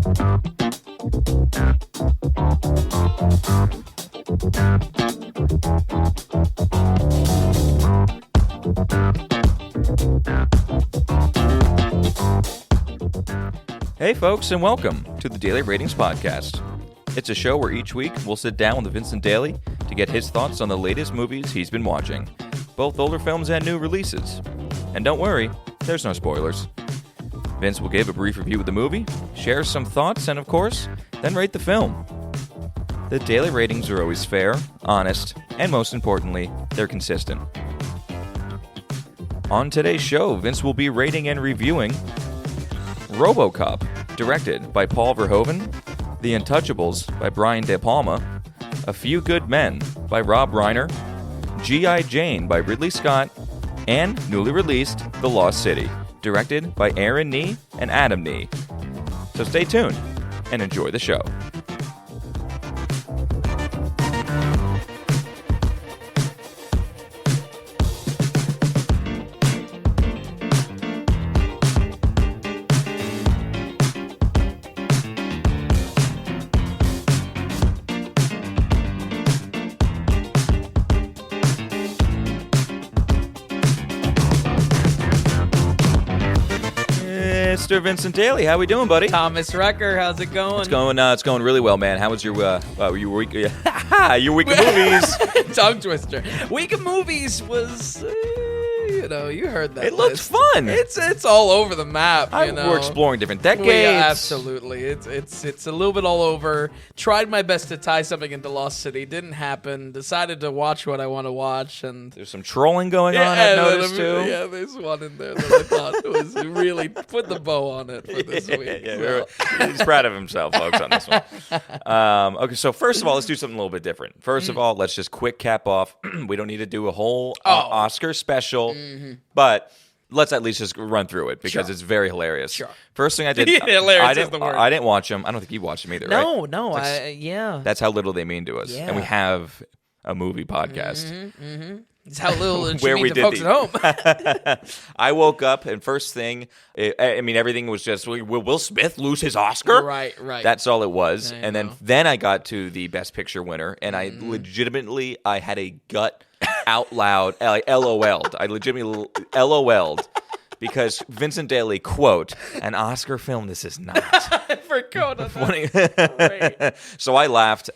Hey folks, and welcome to the Daily Ratings Podcast. It's a show where each week we'll sit down with Vincent Daly to get his thoughts on the latest movies he's been watching, both older films and new releases. And don't worry, there's no spoilers. Vince will give a brief review of the movie, share some thoughts, and of course, then rate the film. The Daily Ratings are always fair, honest, and most importantly, they're consistent. On today's show, Vince will be rating and reviewing RoboCop, directed by Paul Verhoeven, The Untouchables by Brian De Palma, A Few Good Men by Rob Reiner, G.I. Jane by Ridley Scott, and newly released The Lost City, directed by Aaron Nee and Adam Nee. So stay tuned and enjoy the show. Mr. Vincent Daly, how we doing, buddy? Thomas Rucker, how's it going? It's going really well, man. How was your week? Your week of movies? Tongue twister. Week of movies was, you heard that. It looked fun. It's all over the map. We're exploring different decades. Absolutely. It's a little bit all over. Tried my best to tie something into Lost City. Didn't happen. Decided to watch what I want to watch, and there's some trolling going on. I've noticed too. Yeah, there's one in there that I thought was really put the bow on it for this week. He's proud of himself, folks, on this one. Okay, so first of all, let's do something a little bit different. First of all, let's just quick cap off. We don't need to do a whole Oscar special, but let's at least just run through it because it's very hilarious. Sure. First thing I did, hilarious is the word. I didn't watch them. I don't think you watched them either, right? No, yeah. That's how little they mean to us, and we have a movie podcast. It's how little it where mean we to did folks at home. I woke up and first thing, everything was just, will Will Smith lose his Oscar? Right. That's all it was. And then I got to the Best Picture winner, and I legitimately, I had a gut out loud, I LOL'd. I legitimately LOL'd. Because Vincent Daly, quote, an Oscar film, this is not. For Coda. So I laughed.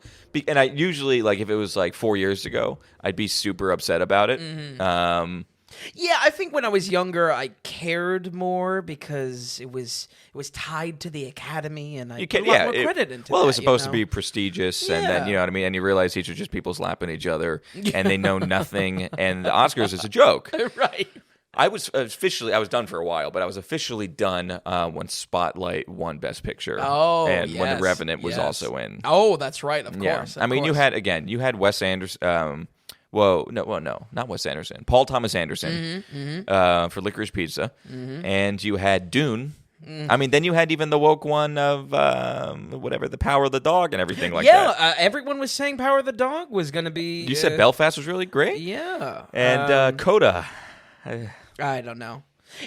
And I usually, like, if it was like 4 years ago, I'd be super upset about it. Yeah, I think when I was younger, I cared more because it was tied to the Academy, and I put a lot more credit into it. Well, it was supposed to be prestigious, and then, you know what I mean? And you realize these are just people slapping each other, and they know nothing, and the Oscars is a joke. Right. I was done for a while, but I was officially done when Spotlight won Best Picture. Oh, and when The Revenant was also in. Oh, that's right, of course. I mean, you had Wes Anderson. Not Wes Anderson. Paul Thomas Anderson for Licorice Pizza, and you had Dune. I mean, then you had even the woke one of The Power of the Dog and everything like that. Yeah, everyone was saying Power of the Dog was going to be. You said Belfast was really great. Yeah, and Coda. I don't know.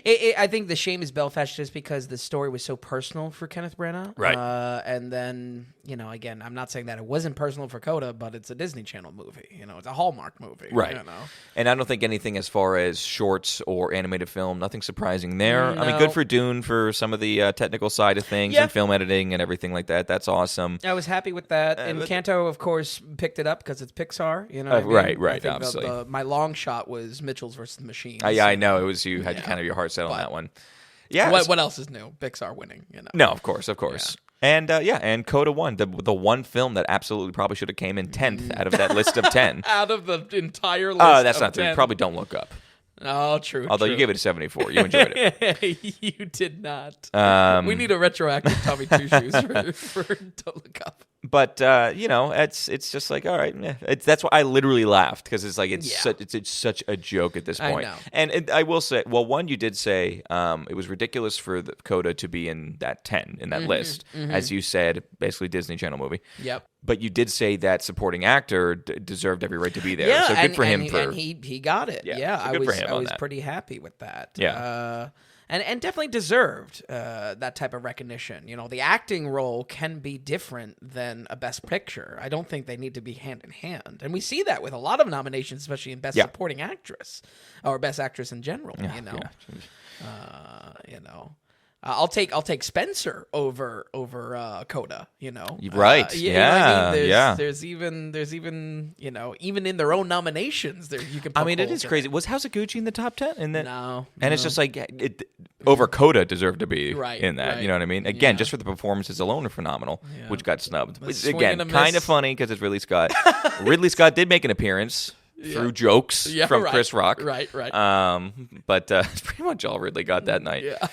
I think the shame is Belfast just because the story was so personal for Kenneth Branagh. Right. And then, again, I'm not saying that it wasn't personal for Coda, but it's a Disney Channel movie. It's a Hallmark movie. Right. And I don't think anything as far as shorts or animated film, nothing surprising there. No. I mean, good for Dune for some of the technical side of things and film editing and everything like that. That's awesome. I was happy with that. And Encanto, of course, picked it up because it's Pixar. Right, obviously. My long shot was Mitchell's versus the Machines. Yeah, I know. It was you had kind of your heart set on that one. Yeah. What else is new? Pixar winning. No, of course. Yeah. And Coda won, the one film that absolutely probably should have came in 10th out of that list of 10. Out of the entire list. Oh, that's of not 10. true. Probably Don't Look Up. Oh, true. Although you gave it a 74, you enjoyed it. You did not. We need a retroactive Tommy Two Shoes for Don't Look Up. But it's just like, all right, that's why I literally laughed because it's like it's such a joke at this point. I know. And I will say, well, one, you did say it was ridiculous for the Coda to be in that 10 in that list, as you said, basically Disney Channel movie. Yep. But you did say that supporting actor deserved every right to be there. Yeah, so good for him. And he got it. Yeah, so good for him I was that. pretty happy with that. Yeah. And definitely deserved that type of recognition. You know, the acting role can be different than a Best Picture. I don't think they need to be hand in hand. And we see that with a lot of nominations, especially in Best Supporting Actress or Best Actress in general, you know. You know. I'll take Spencer over Coda, you know. Right. You know what I mean? There's even you know, even in their own nominations, there you can. I mean, it is crazy. Was Housegucci in the top 10? No. It's just like over Coda deserved to be in that. Right. You know what I mean? Again, just for the performances alone are phenomenal, which got snubbed. Again, kind of funny because it's Ridley Scott. Ridley Scott did make an appearance. Through jokes from Chris Rock. Right. But it's pretty much all Ridley got that night. Yeah.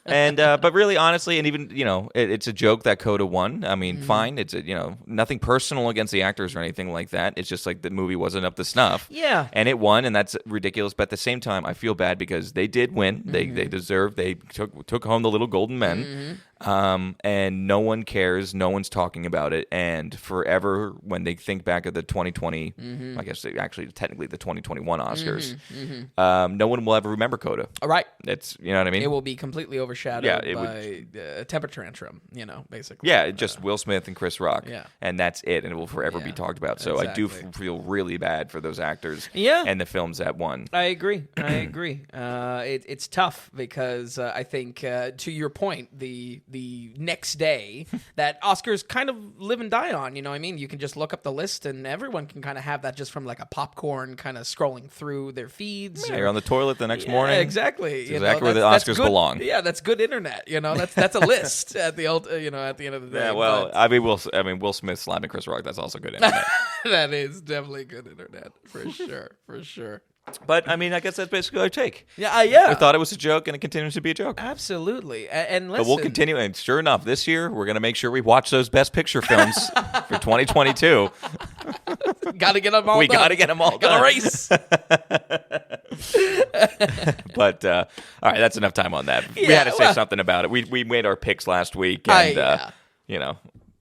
And but really, honestly, and even, you know, it's a joke that Coda won. I mean, fine. It's, you know, nothing personal against the actors or anything like that. It's just like the movie wasn't up to snuff. Yeah. And it won, and that's ridiculous. But at the same time, I feel bad because they did win. They deserved. They took home the little golden men. And no one cares. No one's talking about it. And forever, when they think back at the 2020, I guess actually technically the 2021 Oscars, no one will ever remember Coda. All right. It's, you know what I mean? It will be completely overshadowed by a temper tantrum, you know, basically. Yeah, just Will Smith and Chris Rock. Yeah. And that's it. And it will forever be talked about. So I do feel really bad for those actors and the films that won. I agree. It's tough because I think, to your point, the next day that Oscars kind of live and die on, you know what I mean? You can just look up the list and everyone can kind of have that just from like a popcorn kind of scrolling through their feeds. Yeah, you're on the toilet the next morning. Exactly. It's exactly where the Oscars belong. Yeah, that's good internet. You know, that's a list at the end of the day. Yeah, well, I mean, Will Smith slamming Chris Rock, that's also good internet. That is definitely good internet for sure. But I mean, I guess that's basically our take. Yeah. We thought it was a joke, and it continues to be a joke. Absolutely. And listen, but we'll continue, and sure enough, this year we're going to make sure we watch those Best Picture films for 2022. Got to get them all. We got to get them all. Got to race. But all right, that's enough time on that. We had to say something about it. We made our picks last week, and you know.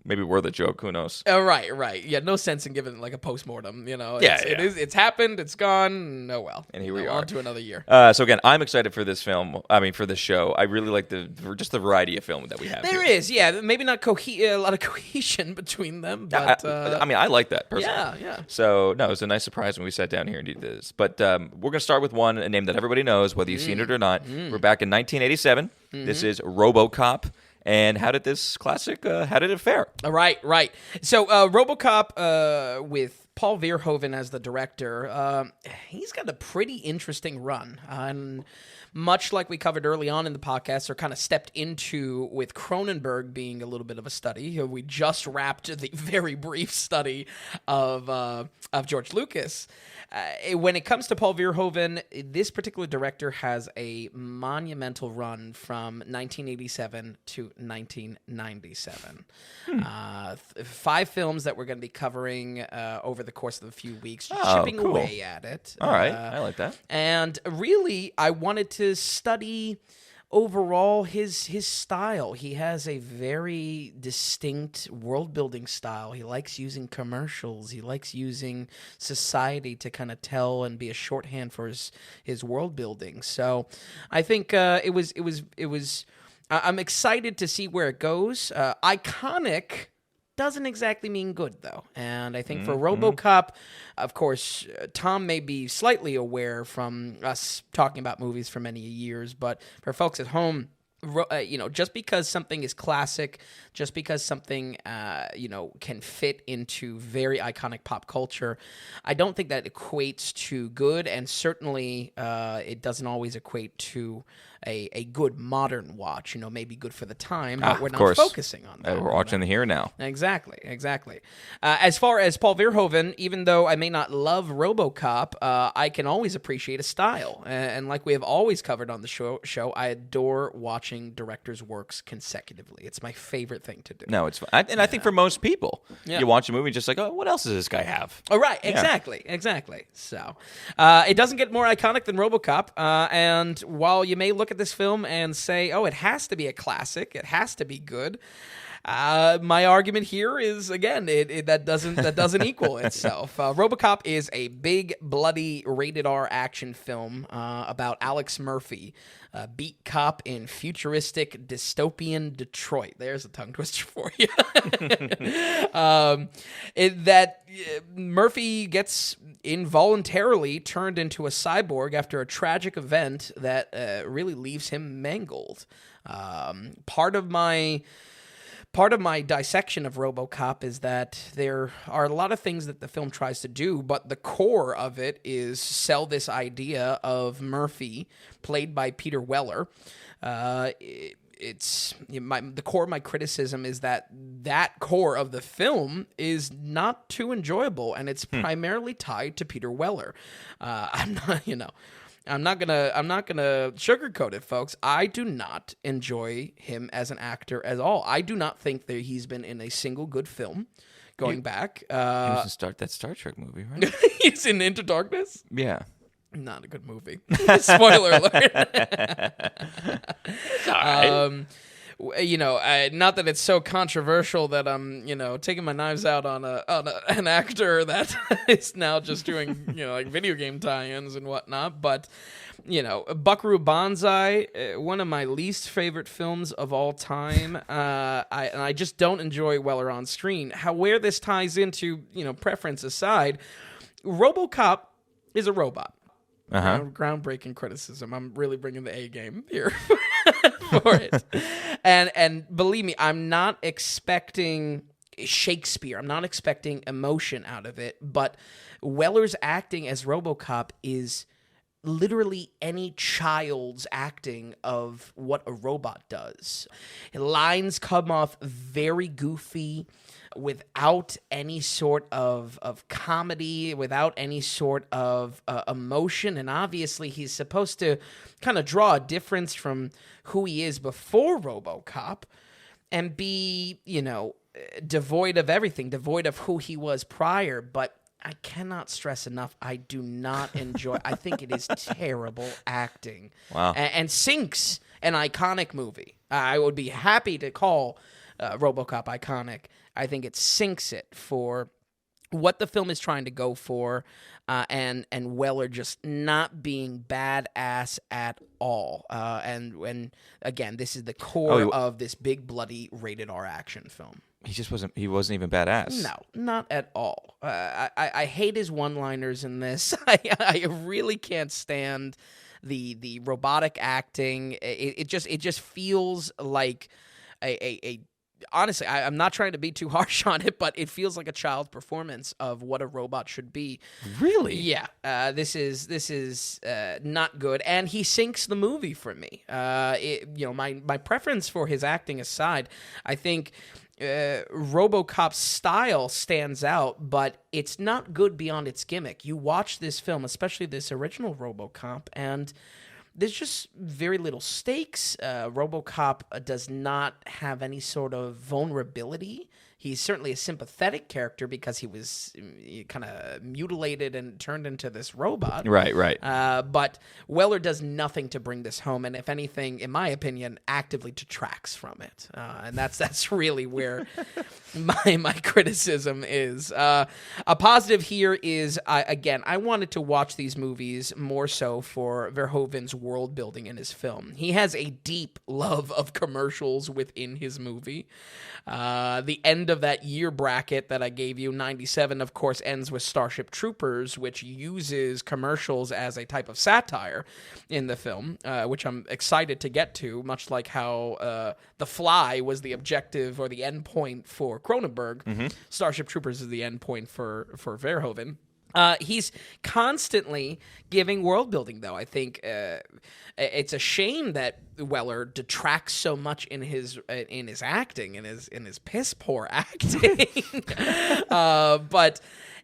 Maybe we're the joke. Who knows? Right. Yeah, no sense in giving like a postmortem. You know, it's happened. It's gone. Oh well. And here we are. On to another year. So again, I'm excited for this film. I mean, for this show. I really like just the variety of film that we have. There is, maybe not a lot of cohesion between them. But I mean, I like that personally. Yeah. So no, it was a nice surprise when we sat down here and did this. But we're gonna start with a name that everybody knows, whether you've seen it or not. We're back in 1987. This is RoboCop. And how did this classic, how did it fare? Right. So RoboCop with Paul Verhoeven as the director, he's got a pretty interesting run. And much like we covered early on in the podcast, or kind of stepped into with Cronenberg being a little bit of a study. We just wrapped the very brief study of George Lucas. When it comes to Paul Verhoeven, this particular director has a monumental run from 1987 to 1997. 5 films that we're going to be covering over the course of a few weeks, chipping away at it. All right, I like that. And really, I wanted to study overall his style. He has a very distinct world building style. He likes using commercials. He likes using society to kind of tell and be a shorthand for his world building. So I think it was I'm excited to see where it goes. Iconic doesn't exactly mean good, though. And I think for RoboCop, of course, Tom may be slightly aware from us talking about movies for many years, but for folks at home, just because something is classic, just because something, can fit into very iconic pop culture, I don't think that equates to good, and certainly it doesn't always equate to a good modern watch, maybe good for the time, but we're not focusing on that. We're watching the here and now. Exactly. As far as Paul Verhoeven, even though I may not love RoboCop, I can always appreciate a style. And like we have always covered on the show, I adore watching directors' works consecutively. It's my favorite thing to do. No, it's fun. And I think for most people, you watch a movie just like, oh, what else does this guy have? Oh, right. Exactly. So it doesn't get more iconic than RoboCop. And while you may look at this film and say, oh, it has to be a classic, it has to be good, My argument here is, again, that doesn't equal itself. RoboCop is a big, bloody, rated R action film about Alex Murphy, a beat cop in futuristic dystopian Detroit. There's a tongue twister for you. Murphy gets involuntarily turned into a cyborg after a tragic event that really leaves him mangled. Part of my dissection of RoboCop is that there are a lot of things that the film tries to do, but the core of it is sell this idea of Murphy, played by Peter Weller. The core of my criticism is that core of the film is not too enjoyable, and it's primarily tied to Peter Weller. I'm not gonna sugarcoat it, folks. I do not enjoy him as an actor at all. I do not think that he's been in a single good film going back. He was in that Star Trek movie, right? He's in Into Darkness? Yeah. Not a good movie. Spoiler alert. It's all right. Not that it's so controversial that I'm, taking my knives out on an actor that is now just doing, like video game tie-ins and whatnot. But, Buckaroo Banzai, one of my least favorite films of all time. I just don't enjoy Weller on screen. Where this ties into, preference aside, RoboCop is a robot. Uh-huh. Groundbreaking criticism. I'm really bringing the A game here for it. And believe me, I'm not expecting Shakespeare. I'm not expecting emotion out of it. But Weller's acting as RoboCop is literally any child's acting of what a robot does. Lines come off very goofy, without any sort of comedy, without any sort of emotion. And obviously he's supposed to kind of draw a difference from who he is before RoboCop and be, devoid of everything, devoid of who he was prior. But I cannot stress enough, I do not enjoy. I think it is terrible acting. Wow. And sinks an iconic movie. I would be happy to call RoboCop iconic. I think it sinks it for what the film is trying to go for, and Weller just not being badass at all. And again, this is the core of this big, bloody, rated R action film. He wasn't even badass. No, not at all. I hate his one-liners in this. I really can't stand the robotic acting. It just feels like a honestly, I'm not trying to be too harsh on it, but it feels like a child's performance of what a robot should be. Really? Yeah. This is not good, and he sinks the movie for me. My preference for his acting aside, I think RoboCop's style stands out, but it's not good beyond its gimmick. You watch this film, especially this original RoboCop, and there's just very little stakes. RoboCop does not have any sort of vulnerability. He's certainly a sympathetic character because he was kind of mutilated and turned into this robot. Right. But Weller does nothing to bring this home, and if anything, in my opinion, actively detracts from it. And that's really where my criticism is. A positive here is, I wanted to watch these movies more so for Verhoeven's world building in his film. He has a deep love of commercials within his movie. The end of that year bracket that I gave you, 97, of course, ends with Starship Troopers, which uses commercials as a type of satire in the film, which I'm excited to get to, much like how The Fly was the objective or the end point for Cronenberg. Mm-hmm. Starship Troopers is the end point for Verhoeven. He's constantly giving world building, though. I think it's a shame that Weller detracts so much in his acting, in his piss poor acting. But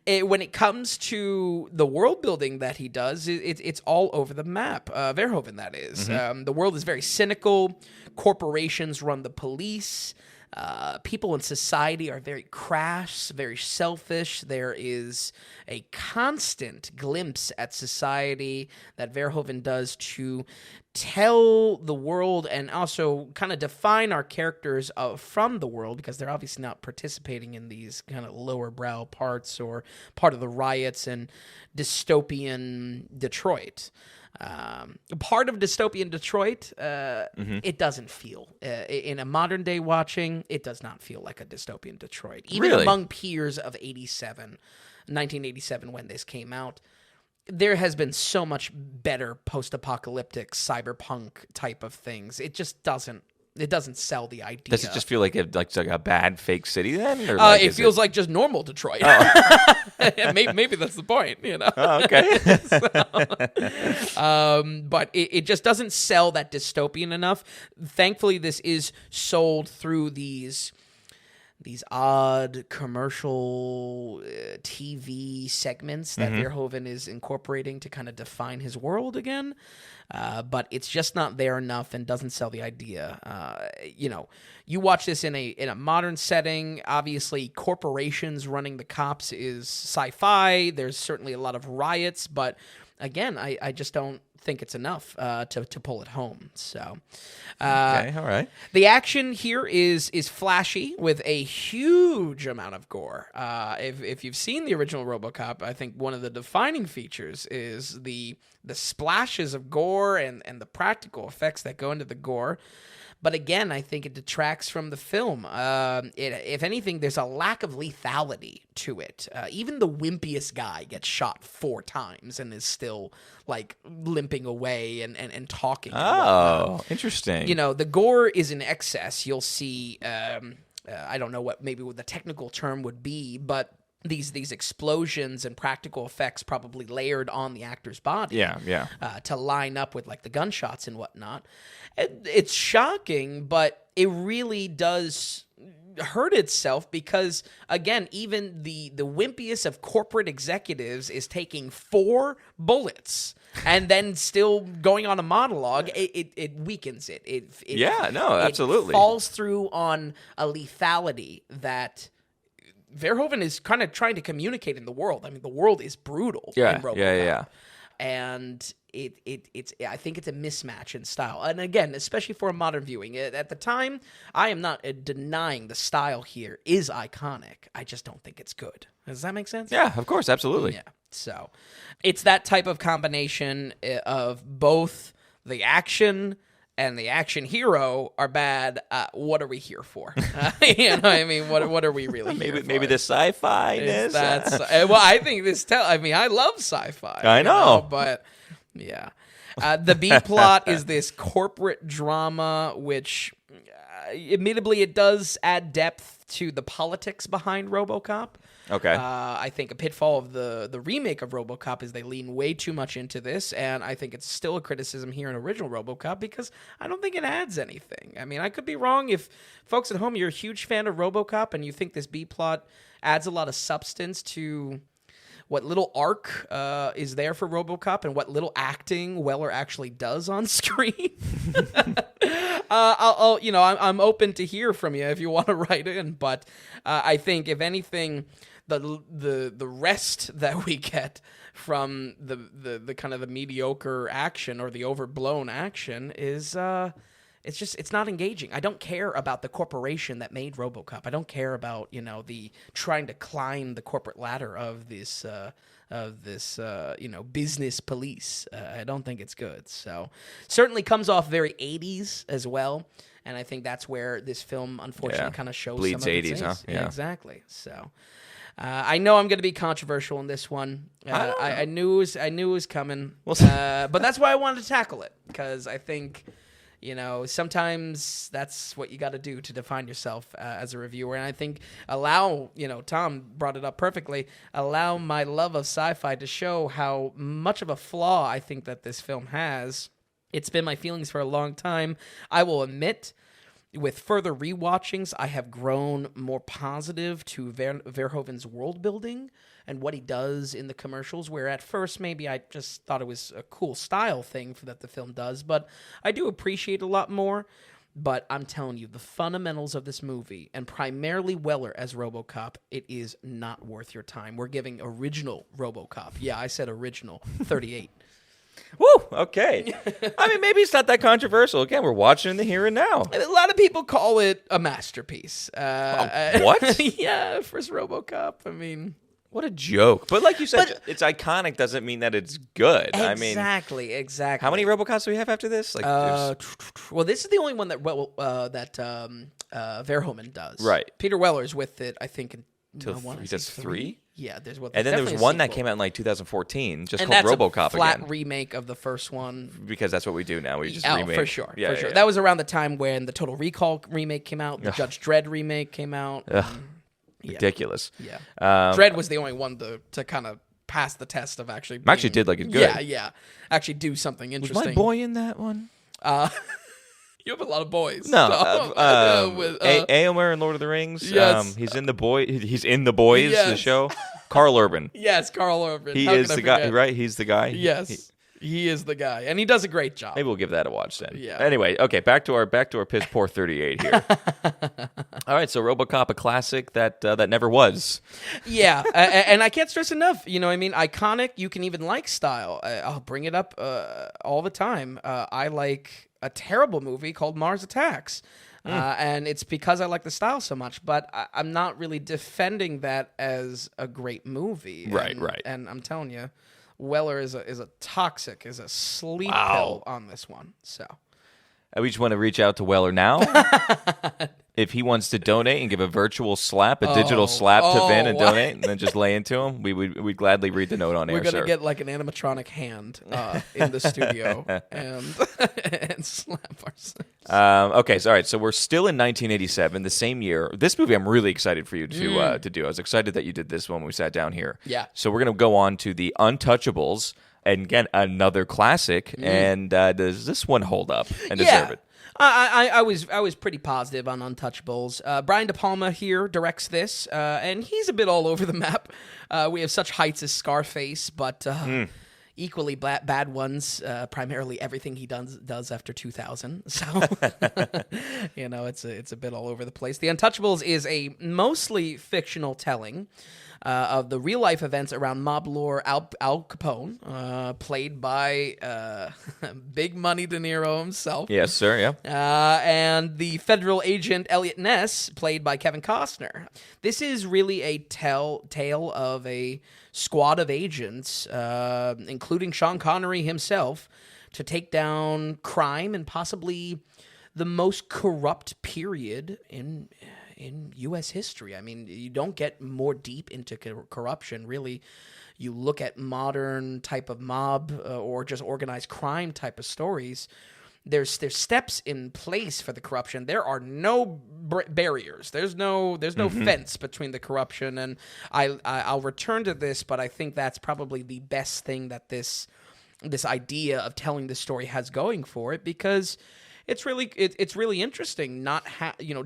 when it comes to the world building that he does, it's all over the map. Verhoeven, that is. Mm-hmm. The world is very cynical. Corporations run the police. people in society are very crass, very selfish. There is a constant glimpse at society that Verhoeven does to tell the world and also kind of define our characters from the world, because they're obviously not participating in these kind of lower brow parts or part of the riots in dystopian Detroit. Part of dystopian Detroit, it doesn't feel in a modern day watching, it does not feel like a dystopian Detroit, even Really? among peers of 1987 when this came out. There has been so much better post-apocalyptic cyberpunk type of things. It just doesn't sell the idea. Does it just feel like like a bad fake city then? Or it feels like just normal Detroit. Maybe that's the point, Oh, okay. But it just doesn't sell that dystopian enough. Thankfully, this is sold through these odd commercial TV segments that Verhoeven is incorporating to kind of define his world again. But it's just not there enough and doesn't sell the idea. You watch this in a modern setting. Obviously, corporations running the cops is sci-fi. There's certainly a lot of riots, but again, I just don't think it's enough to pull it home. So, Okay, all right. the action here is flashy with a huge amount of gore. If you've seen the original RoboCop, I think one of the defining features is the splashes of gore and the practical effects that go into the gore. But again, I think it detracts from the film. If anything, there's a lack of lethality to it. Even the wimpiest guy gets shot 4 times and is still like limping away and talking. Oh, interesting. The gore is in excess. You'll see, I don't know what the technical term would be, but these explosions and practical effects probably layered on the actor's body. Yeah. To line up with like the gunshots and whatnot. It's shocking, but it really does hurt itself because, again, even the wimpiest of corporate executives is taking 4 bullets and then still going on a monologue. It weakens it. Absolutely. It falls through on a lethality that Verhoeven is kind of trying to communicate in the world. I mean, the world is brutal in RoboCop. Yeah. And I think it's a mismatch in style. And again, especially for a modern viewing. At the time, I am not denying the style here is iconic. I just don't think it's good. Does that make sense? Yeah, of course, absolutely. Yeah. So it's that type of combination of both the action and the action hero are bad. What are we here for? What are we really here for? Maybe the sci-fi-ness. Well, I think I love sci-fi. I know. But yeah. The B plot is this corporate drama, which admittedly it does add depth to the politics behind RoboCop. Okay. I think a pitfall of the remake of RoboCop is they lean way too much into this, and I think it's still a criticism here in original RoboCop because I don't think it adds anything. I mean, I could be wrong. If folks at home, you're a huge fan of RoboCop and you think this B-plot adds a lot of substance to what little arc is there for RoboCop and what little acting Weller actually does on screen. I'm open to hear from you if you want to write in, but I think if anything, the rest that we get from the kind of the mediocre action or the overblown action is it's not engaging. I don't care about the corporation that made RoboCop. I don't care about the trying to climb the corporate ladder of this business police. I don't think it's good. So certainly comes off very 80s as well. And I think that's where this film unfortunately kind of shows bleeds some of 80s, its huh? age. Yeah, exactly. So I know I'm going to be controversial in this one. I knew it was coming. We'll see. But that's why I wanted to tackle it, because I think sometimes that's what you got to do to define yourself as a reviewer. And I think Tom brought it up perfectly, allow my love of sci-fi to show how much of a flaw I think that this film has. It's been my feelings for a long time. I will admit, with further rewatchings, I have grown more positive to Verhoeven's world building and what he does in the commercials, where at first maybe I just thought it was a cool style thing that the film does, but I do appreciate a lot more. But I'm telling you, the fundamentals of this movie, and primarily Weller as RoboCop, it is not worth your time. We're giving original RoboCop. Yeah, I said original. 38. Woo! Okay. I mean, maybe it's not that controversial. Again, we're watching in the here and now. A lot of people call it a masterpiece. What? Yeah, first RoboCop. I mean... What a joke. But like you said, it's iconic doesn't mean that it's good. Exactly. How many RoboCops do we have after this? Like, well, this is the only one that Verhoeven does. Right. Peter Weller's with it, I think, he does 3? Yeah, there's and then there was one that came out in like 2014, just called that's RoboCop a flat again. remake of the first one. Because that's what we do now. We just remake. For sure. Yeah, for sure. yeah. That was around the time when the Total Recall remake came out, the Judge Dredd remake came out. Ridiculous. Yeah. Dredd was the only one to kind of pass the test of actually being, actually did like it good. Yeah. Actually do something interesting. Was my boy in that one? You have a lot of boys. No. So, Éomer in Lord of the Rings. Yes. He's in The Boys, the show. Carl Urban. Yes, Carl Urban. He is the guy, right? He's the guy. Yes. He is the guy, and he does a great job. Maybe we'll give that a watch then. Yeah. Anyway, okay, back to our piss poor 38 here. All right, so RoboCop, a classic that never was. Yeah, and I can't stress enough. You know, what I mean, iconic. You can even like style. I'll bring it up all the time. I like a terrible movie called Mars Attacks. And it's because I like the style so much, but I'm not really defending that as a great movie. Right. And I'm telling you, Weller is a sleep pill on this one. So We just want to reach out to Weller now. If he wants to donate and give a virtual slap, a digital slap to Vin and donate, and then just lay into him, we'd gladly read the note on air. We're gonna get like an animatronic hand in the studio and slap ourselves. Okay, so all right, so we're still in 1987, the same year. This movie, I'm really excited for you to do. I was excited that you did this when we sat down here. Yeah. So we're gonna go on to the Untouchables, and again another classic. And does this one hold up and deserve it? I was pretty positive on Untouchables. Brian De Palma here directs this, and he's a bit all over the map. We have such heights as Scarface, but equally bad ones. Primarily everything he does after 2000. So you know, it's a bit all over the place. The Untouchables is a mostly fictional telling of the real-life events around mob lord Al Capone, played by Big Money De Niro himself. Yes, sir, yeah. And the federal agent Elliot Ness, played by Kevin Costner. This is really a tale of a squad of agents, including Sean Connery himself, to take down crime and possibly the most corrupt period in U.S. history. I mean, you don't get more deep into corruption, really. You look at modern type of mob or just organized crime type of stories. There's steps in place for the corruption. There are no barriers. There's no fence between the corruption. And I'll return to this, but I think that's probably the best thing that this idea of telling the story has going for it, because it's really interesting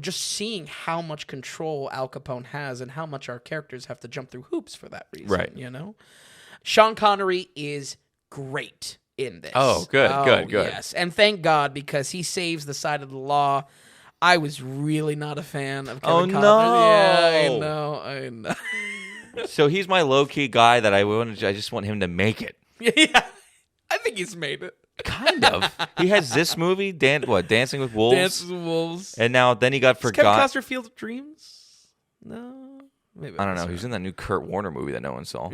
just seeing how much control Al Capone has and how much our characters have to jump through hoops for that reason. Right. You know, Sean Connery is great in this. Oh, good. Yes, and thank God, because he saves the side of the law. I was really not a fan of Kevin Costner. No. Yeah, I know. So he's my low-key guy that I just want him to make it. Yeah, I think he's made it. Kind of. He has this movie, Dancing with Wolves? Dancing with Wolves. And now then he got forgotten. Kevin Costner Field of Dreams? No. Maybe I don't know. He was in that new Kurt Warner movie that no one saw.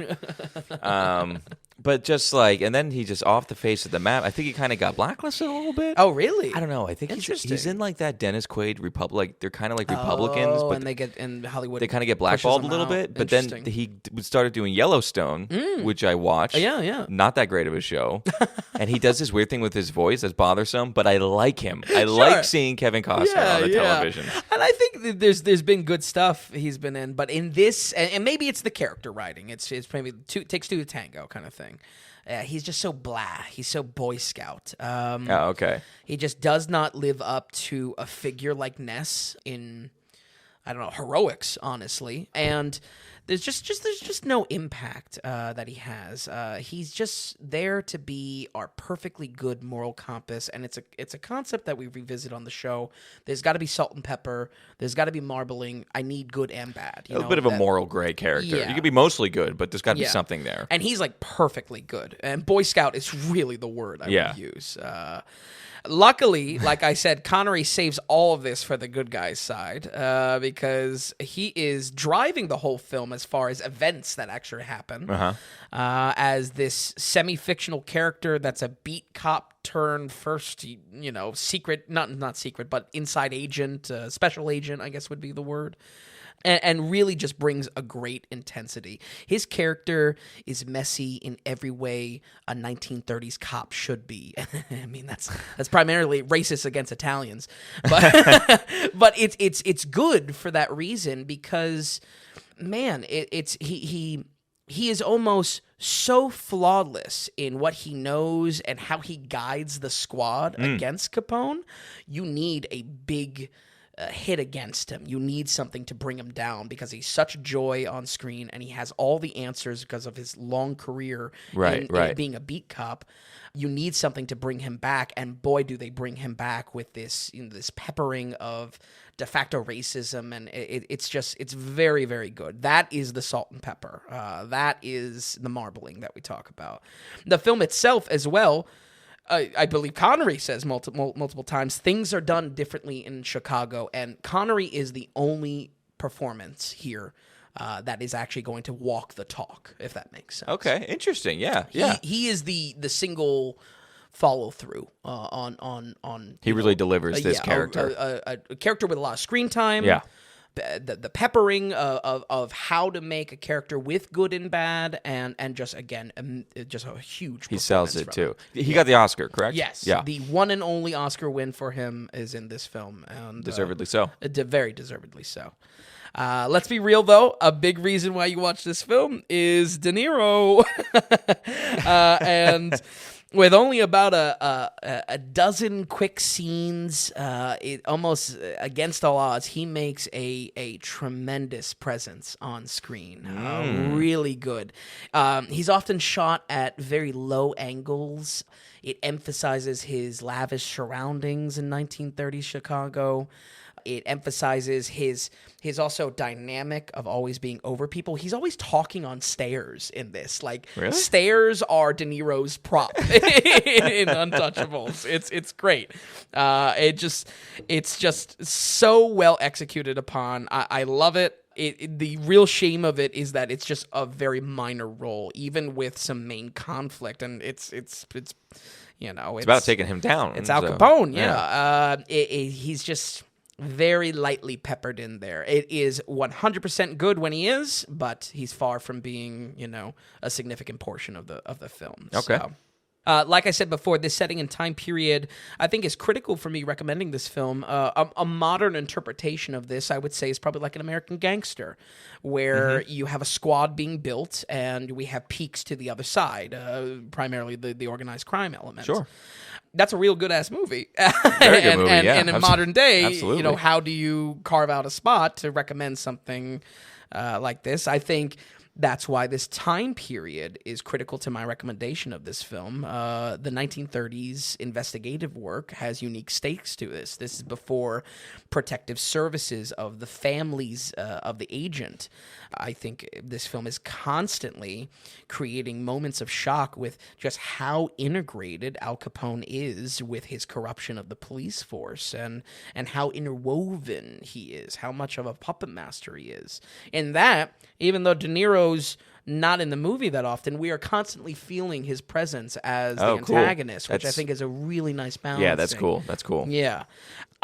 But just like, and then he just off the face of the map. I think he kind of got blacklisted a little bit. Oh, really? I don't know. I think he's in like that Dennis Quaid Republic. Like, they're kind of like Republicans, but and they get in Hollywood. They kind of get blackballed a little bit. But then he started doing Yellowstone, which I watched. Yeah. Not that great of a show. And he does this weird thing with his voice that's bothersome, but I like him. I like seeing Kevin Costner on the television. And I think that there's been good stuff he's been in, but in this, and maybe it's the character writing. It's maybe takes two to tango kind of thing. He's just so blah. He's so Boy Scout. Okay. He just does not live up to a figure like Ness in I don't know, heroics, honestly. And there's just no impact that he has. He's just there to be our perfectly good moral compass, and it's a concept that we revisit on the show. There's got to be salt and pepper. There's got to be marbling. I need good and bad. A bit of a moral gray character. Yeah. You could be mostly good, but there's got to be something there. And he's like perfectly good. And Boy Scout is really the word I would use. Luckily, like I said, Connery saves all of this for the good guy's side because he is driving the whole film as far as events that actually happen as this semi-fictional character that's a beat cop turned first, secret, not secret, but inside agent, special agent, I guess would be the word. And really just brings a great intensity. His character is messy in every way a 1930s cop should be. I mean, that's primarily racist against Italians, but but it's good for that reason because, man, he is almost so flawless in what he knows and how he guides the squad against Capone. You need a big hit against him. You need something to bring him down because he's such joy on screen and he has all the answers because of his long career in being a beat cop. You need something to bring him back, and boy, do they bring him back with this this peppering of de facto racism, and it's very, very good. That is the salt and pepper. That is the marbling that we talk about. The film itself as well, I believe Connery says multiple times, things are done differently in Chicago, and Connery is the only performance here that is actually going to walk the talk, if that makes sense. Okay, interesting. Yeah. He is the single follow through on. He really delivers this character. A character with a lot of screen time. Yeah. The peppering of how to make a character with good and bad, and just again, just a huge. He sells it too. He got the Oscar, correct? Yes. Yeah. The one and only Oscar win for him is in this film, and deservedly so. Very deservedly so. Let's be real, though. A big reason why you watch this film is De Niro, and with only about a dozen quick scenes, it almost against all odds, he makes a tremendous presence on screen. Really good. He's often shot at very low angles. It emphasizes his lavish surroundings in 1930s Chicago. It emphasizes his also dynamic of always being over people. He's always talking on stairs in this. Like, really? Stairs are De Niro's prop in Untouchables. It's great. It's just so well executed upon. I love it. The real shame of it is that it's just a very minor role, even with some main conflict, and it's about taking him down. It's Al Capone. Yeah. He's just very lightly peppered in there. It is 100% good when he is, but he's far from being, a significant portion of the film. Okay. So, like I said before, this setting and time period, I think, is critical for me recommending this film. A modern interpretation of this, I would say, is probably like an American Gangster, where you have a squad being built, and we have peaks to the other side, primarily the organized crime element. Sure. That's a real good-ass movie. Very good movie, yeah. And in modern day, absolutely. How do you carve out a spot to recommend something like this? I think that's why this time period is critical to my recommendation of this film. The 1930s investigative work has unique stakes to this. This is before protective services of the families of the agent. I think this film is constantly creating moments of shock with just how integrated Al Capone is with his corruption of the police force, and how interwoven he is, how much of a puppet master he is. In that, even though De Niro's not in the movie that often, we are constantly feeling his presence as the antagonist, which I think is a really nice balance. Yeah, that's cool. That's cool. Yeah.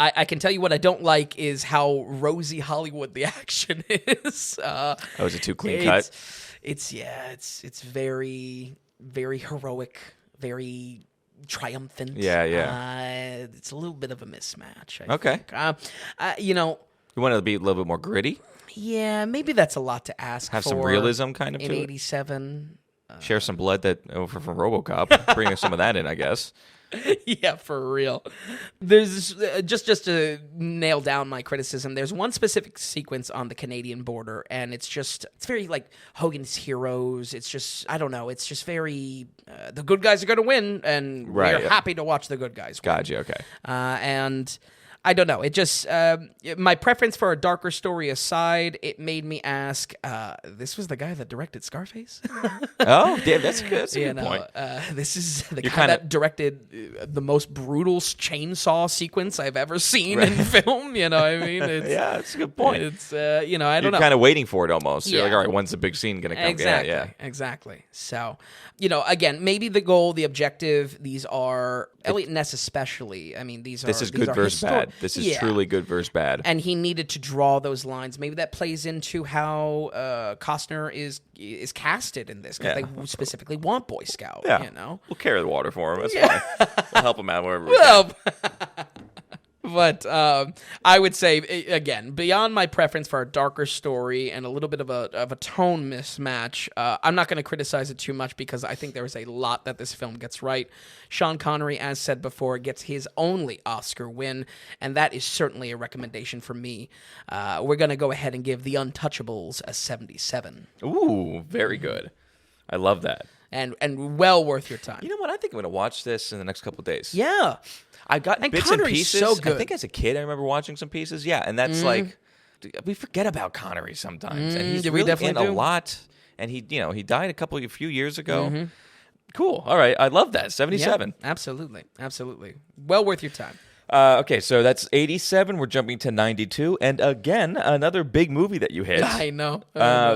I can tell you what I don't like is how rosy Hollywood the action is. Is it too clean cut? It's very, very heroic, very triumphant. Yeah. It's a little bit of a mismatch, I think. You want it to be a little bit more gritty? Yeah, maybe that's a lot to ask. Have some realism kind of in to it? 87. Share some blood from RoboCop. Bring some of that in, I guess. Yeah, for real. There's just to nail down my criticism. There's one specific sequence on the Canadian border, and it's very like Hogan's Heroes. It's just, I don't know. It's just very the good guys are going to win, and we're happy to watch the good guys win. Gotcha. Okay. And I don't know. It just my preference for a darker story aside, it made me ask. This was the guy that directed Scarface. Oh, damn, that's good. That's a good point. This is the guy that directed the most brutal chainsaw sequence I've ever seen in film. You know what I mean? Yeah, that's a good point. It's I don't know. You're kind of waiting for it almost. Yeah. You're like, all right, when's the big scene going to come? Exactly. Exactly. So, again, maybe the goal, the objective, these are Elliot Ness especially. I mean, this is good versus bad. This is truly good versus bad. And he needed to draw those lines. Maybe that plays into how Costner is casted in this, because they specifically want Boy Scout. Yeah. We'll carry the water for him. That's fine. We'll help him out wherever we can. But I would say, again, beyond my preference for a darker story and a little bit of a tone mismatch, I'm not going to criticize it too much because I think there is a lot that this film gets right. Sean Connery, as said before, gets his only Oscar win, and that is certainly a recommendation for me. We're going to go ahead and give The Untouchables a 77. Ooh, very good. I love that. And well worth your time. You know what? I think I'm going to watch this in the next couple of days. Yeah. I've got bits Connery's and pieces. so good. I think as a kid, I remember watching some pieces. Yeah, and that's like, we forget about Connery sometimes, and he's really in a lot. And he died a few years ago. Cool. All right, I love that. 77. Yeah, absolutely. Well worth your time. Okay, so that's 87. We're jumping to 92, and again, another big movie that you hit. I know.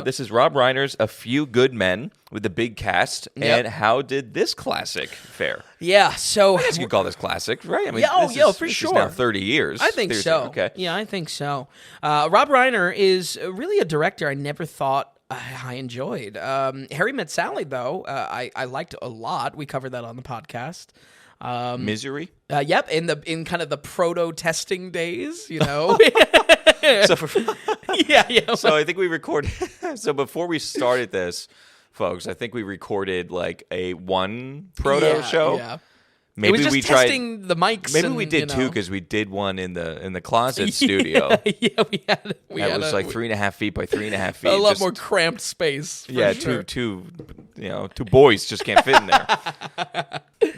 This is Rob Reiner's A Few Good Men with a big cast. And how did this classic fare? Yeah, so I guess you could call this classic, right? I mean, for sure. This is now 30 years. I think so. Okay. Yeah, I think so. Rob Reiner is really a director I never thought I enjoyed. Harry Met Sally, though, I liked a lot. We covered that on the podcast. Misery? Yep, in kind of the proto-testing days, So yeah. So I think we recorded. So before we started this, folks, I think we recorded like a one proto show. Yeah. Maybe it was just we testing the mics. Maybe we did two because we did one in the closet studio. Yeah, we had. It was like 3.5 feet by 3.5 feet. A lot more cramped space. Yeah, sure. two boys just can't fit in there.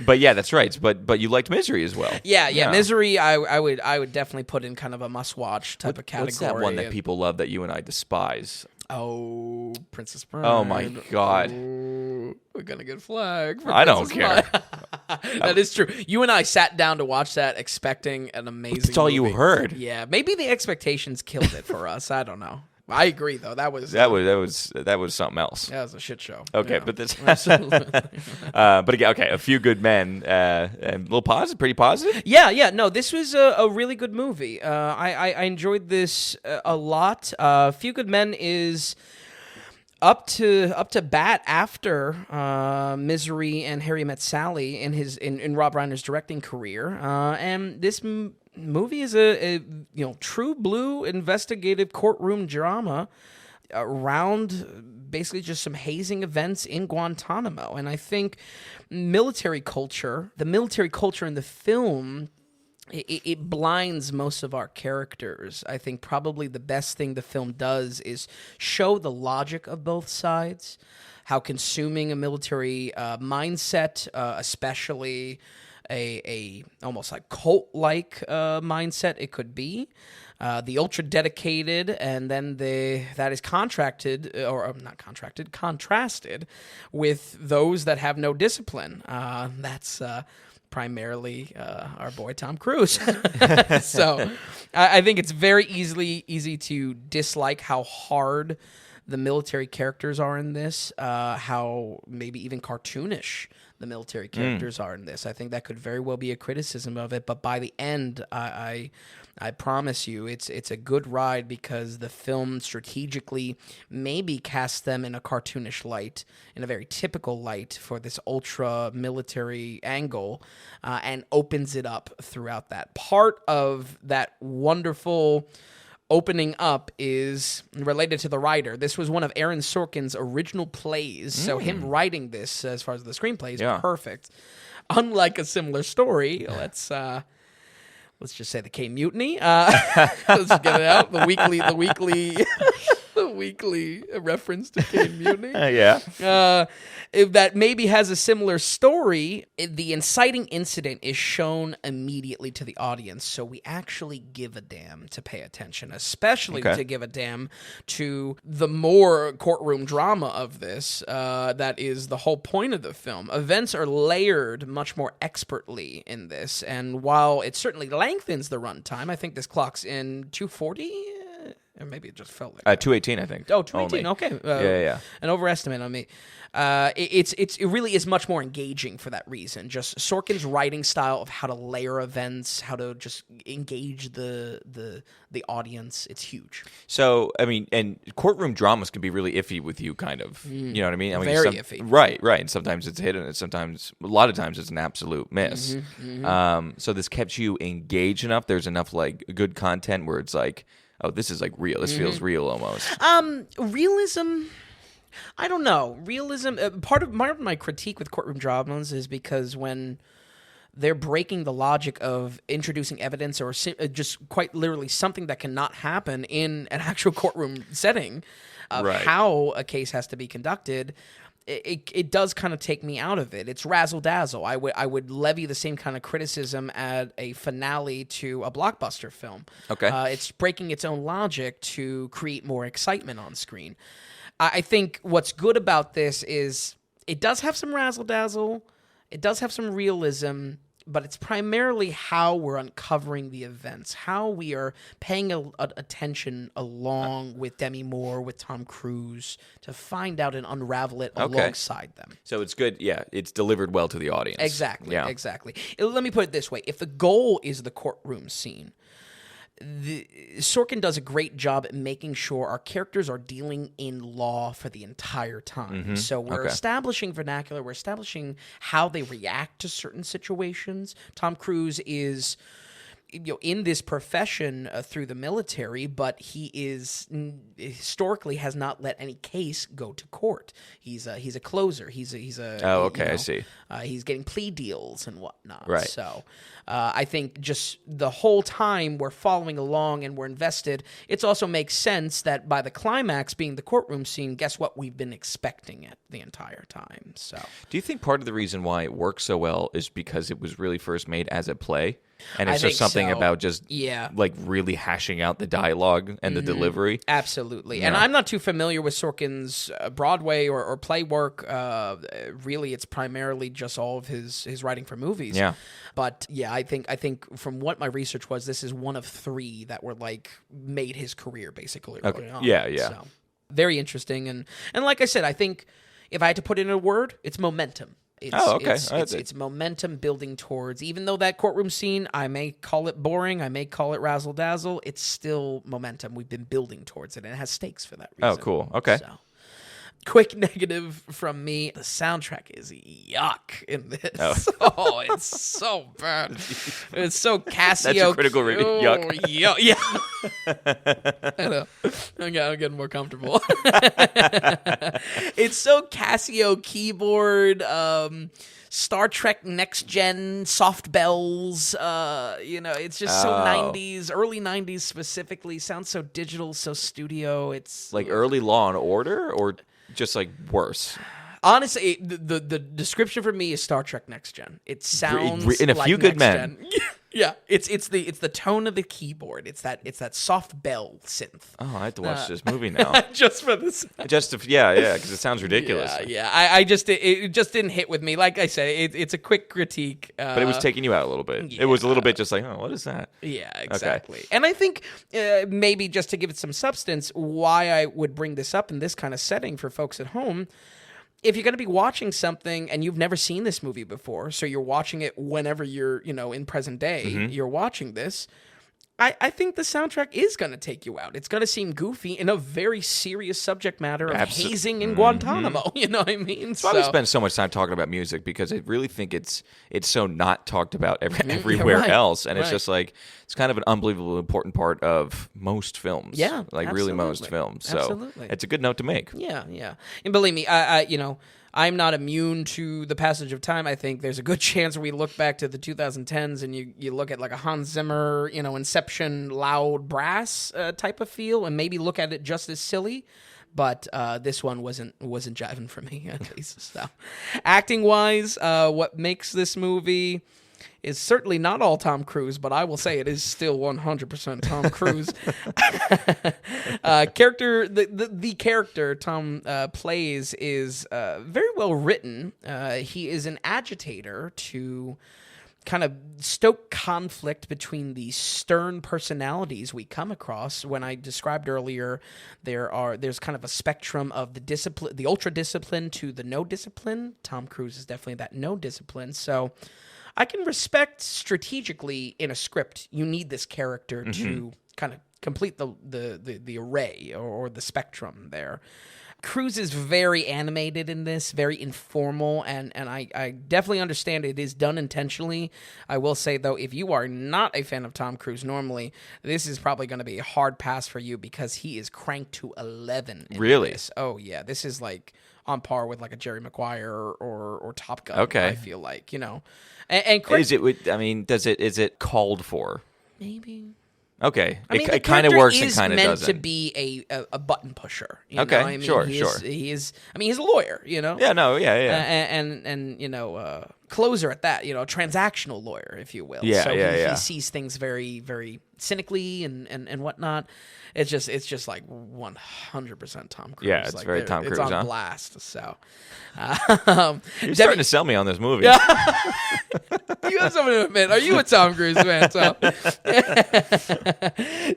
But yeah, that's right. But you liked Misery as well. Yeah. Misery, I would definitely put in kind of a must-watch type of category. What's that one that people love that you and I despise? Oh, Princess Bride. Oh my God. Oh, we're gonna get flagged. I don't care. That is true. You and I sat down to watch that expecting an amazing That's all movie. you heard. Yeah, maybe the expectations killed it for us. I don't know. I agree, though. That was something else. That was a shit show. Okay, yeah. but this. Absolutely. But again, okay, A Few Good Men, and a little positive, pretty positive. Yeah. No, this was a really good movie. I enjoyed this a lot. A Few Good Men is up to bat after Misery and Harry Met Sally in Rob Reiner's directing career, and this movie is a true blue investigative courtroom drama around basically just some hazing events in Guantanamo. And I think the military culture in the film, it blinds most of our characters. I think probably the best thing the film does is show the logic of both sides, how consuming a military mindset, especially a almost like cult-like mindset it could be. The ultra dedicated, and then that is contrasted with those that have no discipline. That's primarily our boy Tom Cruise. So I think it's very easy to dislike how hard the military characters are in this, how maybe even cartoonish the military characters are in this. I think that could very well be a criticism of it, but by the end, I promise you, it's a good ride because the film strategically maybe casts them in a cartoonish light, in a very typical light for this ultra military angle, and opens it up throughout that. Part of that wonderful opening up is related to the writer. This was one of Aaron Sorkin's original plays, so him writing this, as far as the screenplay, is perfect. Unlike a similar story, let's just say the K Mutiny. Let's get it out. The weekly reference to K Mutiny. That maybe has a similar story. The inciting incident is shown immediately to the audience, so we actually give a damn to pay attention, especially to give a damn to the more courtroom drama of this. That is the whole point of the film. Events are layered much more expertly in this, and while it certainly lengthens the runtime, I think this clocks in 240. Or maybe it just felt like 218, I think. Oh, 218. Only. Okay. Yeah. An overestimate on me. It really is much more engaging for that reason. Just Sorkin's writing style of how to layer events, how to just engage the audience. It's huge. So, I mean, and courtroom dramas can be really iffy with you, kind of. You know what I mean? Very iffy. Right. And sometimes it's hidden, and sometimes, a lot of times, it's an absolute miss. So this kept you engaged enough. There's enough like good content where it's like, oh, this is like real. This feels real almost. Realism. I don't know. Realism. Part of my critique with courtroom dramas is because when they're breaking the logic of introducing evidence or just quite literally something that cannot happen in an actual courtroom setting of how a case has to be conducted, it does kind of take me out of it. It's razzle-dazzle. I would levy the same kind of criticism at a finale to a blockbuster film. Okay. It's breaking its own logic to create more excitement on screen. I think what's good about this is it does have some razzle-dazzle. It does have some realism, but it's primarily how we're uncovering the events, how we are paying attention along with Demi Moore, with Tom Cruise, to find out and unravel it alongside them. So it's good. Yeah, it's delivered well to the audience. Exactly. Let me put it this way. If the goal is the courtroom scene, Sorkin does a great job at making sure our characters are dealing in law for the entire time. So we're establishing vernacular, we're establishing how they react to certain situations. Tom Cruise is in this profession through the military, but he is historically has not let any case go to court. He's a closer. He's a I see. He's getting plea deals and whatnot. Right. So I think just the whole time we're following along and we're invested. It also makes sense that by the climax being the courtroom scene, guess what? We've been expecting it the entire time. So, do you think part of the reason why it works so well is because it was really first made as a play? And it's just something about just like really hashing out the dialogue and the delivery. Absolutely. Yeah. And I'm not too familiar with Sorkin's Broadway or play work. Really, it's primarily just all of his writing for movies. Yeah. But yeah, I think from what my research was, this is one of 3 that were like made his career basically. Okay. On. Yeah. So, very interesting. And like I said, I think if I had to put in a word, it's momentum. It's momentum building towards, even though that courtroom scene, I may call it boring, I may call it razzle-dazzle, it's still momentum. We've been building towards it, and it has stakes for that reason. Oh, cool. Okay. So, quick negative from me, the soundtrack is yuck in this. Oh, it's so bad. It's so Casio. That's a critical rating. Yuck. Yeah. I know. I'm getting more comfortable. It's so Casio keyboard, Star Trek Next Gen, soft bells. It's just so 90s, early 90s specifically. Sounds so digital, so studio. It's like early Law and Order, or just like worse. Honestly, the description for me is Star Trek Next Gen. It sounds in a like few good Next men. Gen. Yeah, it's the tone of the keyboard. It's that soft bell synth. Oh, I have to watch this movie now. Just for this. Because it sounds ridiculous. Yeah. It just didn't hit with me. Like I said, it's a quick critique. But it was taking you out a little bit. Yeah. It was a little bit just like, oh, what is that? Yeah, exactly. Okay. And I think maybe just to give it some substance, why I would bring this up in this kind of setting for folks at home. If you're going to be watching something and you've never seen this movie before, so you're watching it whenever you're, in present day, you're watching this, I think the soundtrack is going to take you out. It's going to seem goofy in a very serious subject matter of hazing in Guantanamo. You know what I mean? That's why we spend so much time talking about music, because I really think it's so not talked about everywhere else. And it's just like, it's kind of an unbelievably important part of most films. Yeah, like absolutely. really most films. So Absolutely. it's a good note to make. Yeah. And believe me, I'm not immune to the passage of time. I think there's a good chance we look back to the 2010s and you look at like a Hans Zimmer, Inception, loud brass type of feel, and maybe look at it just as silly. But this one wasn't jiving for me, at least. So, acting wise, what makes this movie is certainly not all Tom Cruise, but I will say it is still 100% Tom Cruise. The character Tom plays is very well written. He is an agitator to kind of stoke conflict between the stern personalities we come across. When I described earlier, there's kind of a spectrum of the ultra discipline to the no discipline. Tom Cruise is definitely that no discipline. So I can respect strategically in a script, you need this character to kind of complete the array or the spectrum there. Cruise is very animated in this, very informal, and I definitely understand it is done intentionally. I will say, though, if you are not a fan of Tom Cruise normally, this is probably going to be a hard pass for you because he is cranked to 11 in Really? this. Oh, yeah. This is like on par with like a Jerry Maguire or Top Gun, Okay. I feel like, And Is it called for? maybe. Okay. I mean, it kind of works and kind of doesn't. meant to be a button pusher. Okay, I mean, sure. He is. I mean, he's a lawyer. Yeah, no, yeah. And closer at that. Transactional lawyer, if you will. Yeah, so yeah. He sees things very, very cynically and whatnot. It's just like 100% Tom Cruise. Yeah, it's like, very Tom Cruise, It's on huh? blast. So You're starting to sell me on this movie. You have something to admit. Are you a Tom Cruise fan, Tom?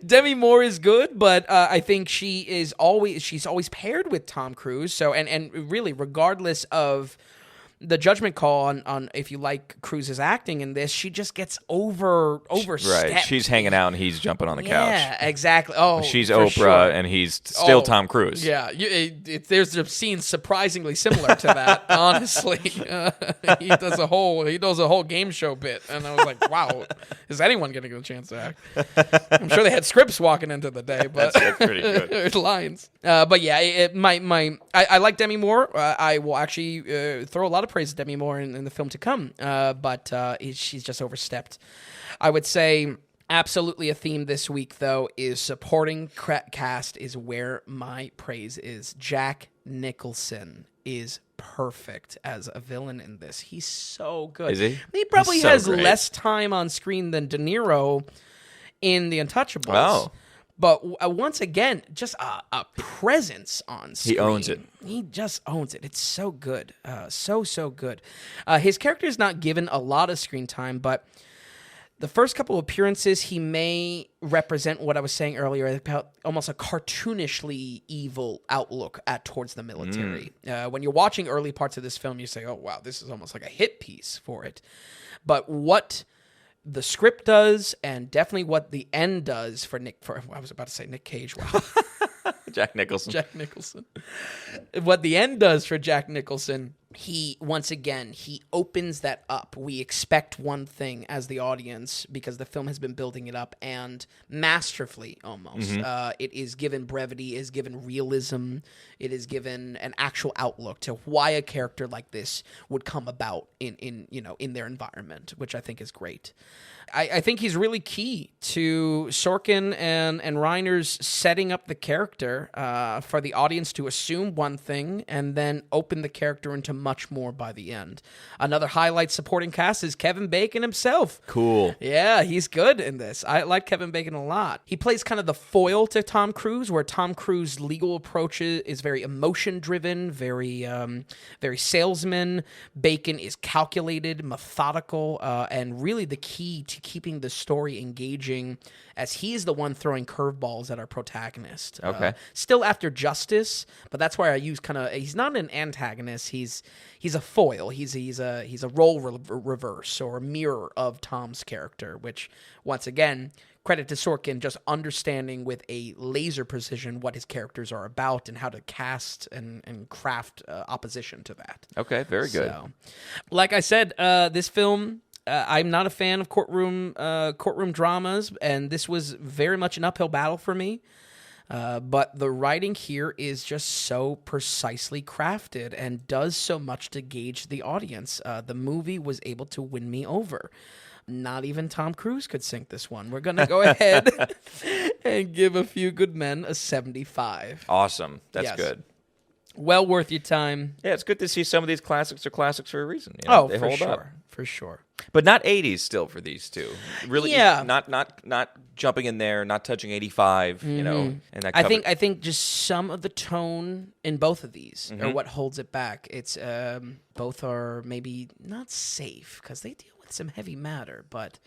Demi Moore is good, but I think she's always paired with Tom Cruise. So and really, regardless of the judgment call on if you like Cruise's acting in this, she just gets overstepped. Right. She's hanging out and he's jumping on the couch. Yeah, exactly. Oh, she's for Oprah sure. and he's still Tom Cruise. Yeah, there's a scene surprisingly similar to that. Honestly, he does a whole game show bit, and I was like, wow, is anyone getting a chance to act? I'm sure they had scripts walking into the day, but That's pretty good. lines. But yeah, I like Demi Moore. I will actually throw a lot of praise to Demi Moore in the film to come, but she's just overstepped. I would say absolutely a theme this week, though, is supporting cast is where my praise is. Jack Nicholson is perfect as a villain in this. He's so good. Is he? He probably He's so has great. less time on screen than De Niro in The Untouchables. Oh. But once again, just a presence on screen. He owns it. He just owns it. It's so good. So good. His character is not given a lot of screen time, but the first couple of appearances, he may represent what I was saying earlier about almost a cartoonishly evil outlook towards the military. When you're watching early parts of this film, you say, oh, wow, this is almost like a hit piece for it. But what the script does, and definitely what the end does for I was about to say Nick Cage. Wow. Jack Nicholson. Jack Nicholson. What the end does for Jack Nicholson, he opens that up. We expect one thing as the audience because the film has been building it up, and masterfully almost. It is given brevity, is given realism, it is given an actual outlook to why a character like this would come about in their environment, which I think is great. I think he's really key to Sorkin and Reiner's setting up the character for the audience to assume one thing and then open the character into much more by the end. Another highlight supporting cast is Kevin Bacon himself. Cool. Yeah, he's good in this. I like Kevin Bacon a lot. He plays kind of the foil to Tom Cruise, where Tom Cruise's legal approach is very emotion-driven, very salesman. Bacon is calculated, methodical, and really the key to keeping the story engaging, as he is the one throwing curveballs at our protagonist. Okay. Still after justice, but that's why I use he's not an antagonist. He's a foil. He's a role reverse or a mirror of Tom's character, which once again, credit to Sorkin just understanding with a laser precision what his characters are about and how to cast and craft opposition to that. Okay, very good. So, like I said, this film, I'm not a fan of courtroom dramas, and this was very much an uphill battle for me. But the writing here is just so precisely crafted and does so much to gauge the audience. The movie was able to win me over. Not even Tom Cruise could sink this one. We're going to go ahead and give A Few Good Men a 75. Awesome. That's good. Well worth your time. Yeah, it's good to see some of these classics are classics for a reason. You know? They hold up. For sure. But not 80s still for these two. Really, yeah. Not jumping in there, not touching 85, you know. And that I think just some of the tone in both of these are what holds it back. It's both are maybe not safe because they deal with some heavy matter, but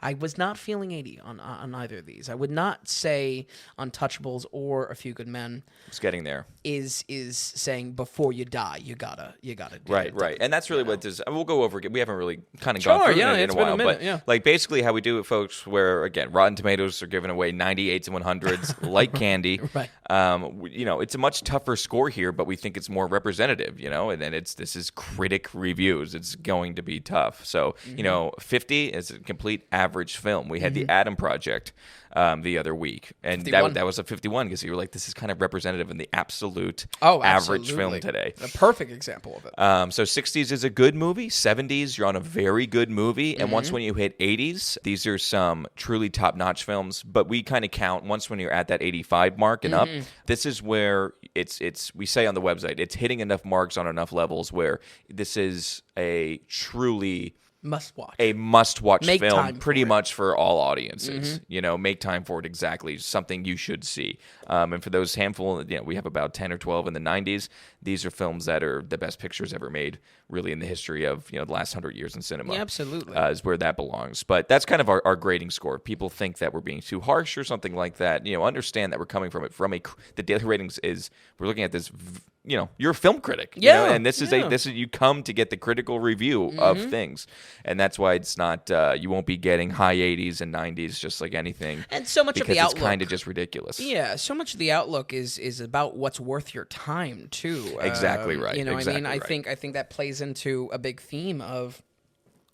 I was not feeling 80 on either of these. I would not say Untouchables or A Few Good Men. It's getting there. Is saying before you die, you gotta do right, it. Right. And that's really what this. We'll go over it. We haven't really kind of gone through it in a while, but like basically how we do it, folks. Where again, Rotten Tomatoes are giving away 98s and 100s like candy. Right. You know, it's a much tougher score here, but we think it's more representative. You know, and then this is critic reviews. It's going to be tough. So you know, 50 is a complete average film. We had the Adam Project the other week, and that was a 51 because you were like, this is kind of representative in the absolute average film today. A perfect example of it. So 60s is a good movie. 70s, you're on a very good movie. And once when you hit 80s, these are some truly top-notch films. But we kind of count once when you're at that 85 mark and up. This is where it's we say on the website, it's hitting enough marks on enough levels where this is a truly must-watch film pretty much for all audiences. You know, make time for it, exactly. Something you should see. And for those handful, you know, we have about 10 or 12 in the 90s. These are films that are the best pictures ever made, really, in the history of, you know, the last 100 years in cinema. Yeah, absolutely. Is where that belongs. But that's kind of our grading score. People think that we're being too harsh or something like that. You know, understand that we're coming from it the daily ratings is, we're looking at this, you know, you're a film critic. Yeah. You know, and this is you come to get the critical review of things. And that's why it's not, you won't be getting high 80s and 90s just like anything. And so much of the outlook. It's kind of just ridiculous. Yeah, so much of the outlook is about what's worth your time, too. Exactly right. You know exactly what I mean? Right. I think that plays into a big theme of,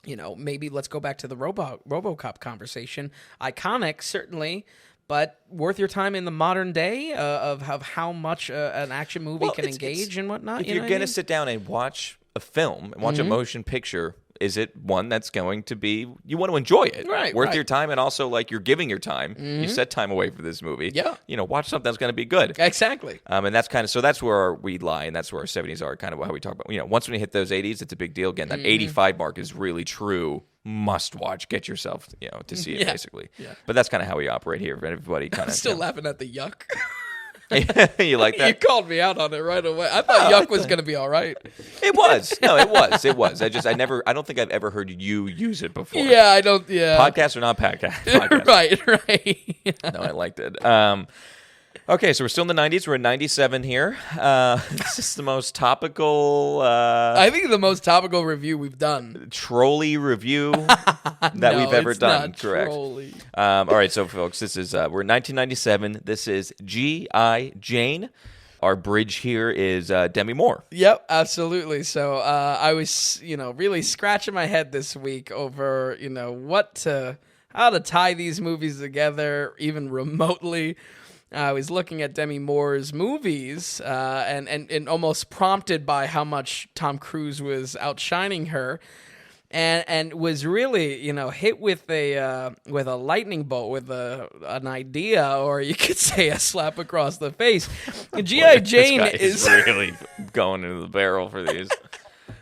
you know, maybe let's go back to the RoboCop conversation. Iconic, certainly, but worth your time in the modern day of how much an action movie can engage and whatnot. If you're going to sit down and watch a film and watch a motion picture, is it one that's going to be, you want to enjoy it, worth your time, and also like you're giving your time. You set time away for this movie. Yeah, you know, watch something that's going to be good. Exactly. And that's kind of, so that's where we lie, and that's where our 70s are, kind of how we talk about. You know, once when you hit those 80s, it's a big deal. Again, that 85 mark is really true. Must watch. Get yourself, you know, to see it basically. Yeah. But that's kind of how we operate here. Everybody kind of. I'm still laughing at the yuck. You like that? You called me out on it right away. I thought yuck was going to be all right. It was. No, it was. It was. I don't think I've ever heard you use it before. Yeah, I don't. Yeah. Podcasts are not podcasts. Right. No, I liked it. Okay, so we're still in the 90s. We're in 97 here. This is the most topical... I think the most topical review we've done. Trolley review that we've ever done. Not correct. Trolley. All right, so folks, this is... we're in 1997. This is G.I. Jane. Our bridge here is Demi Moore. Yep, absolutely. So I was, you know, really scratching my head this week over, you know, how to tie these movies together, even remotely. I was looking at Demi Moore's movies and almost prompted by how much Tom Cruise was outshining her, and was really, you know, hit with a lightning bolt, with an idea, or you could say a slap across the face. G.I. Jane is really going into the barrel for these.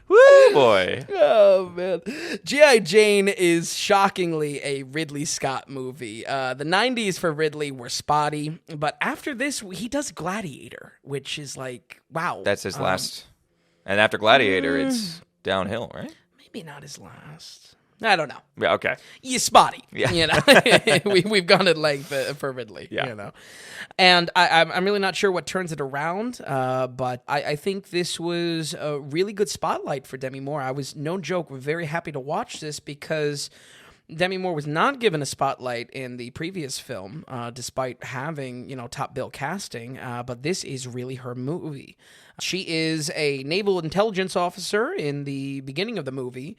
Woo, boy. Oh, man. G.I. Jane is shockingly a Ridley Scott movie. The 90s for Ridley were spotty, but after this, he does Gladiator, which is like, wow. That's his last. And after Gladiator, it's downhill, right? Maybe not his last. I don't know. Yeah, okay. You're spotty. Yeah. You know? we've gone at length for Ridley. Yeah. You know? And I'm really not sure what turns it around, but I think this was a really good spotlight for Demi Moore. I was, no joke, very happy to watch this because Demi Moore was not given a spotlight in the previous film, despite having, top bill casting, but this is really her movie. She is a naval intelligence officer in the beginning of the movie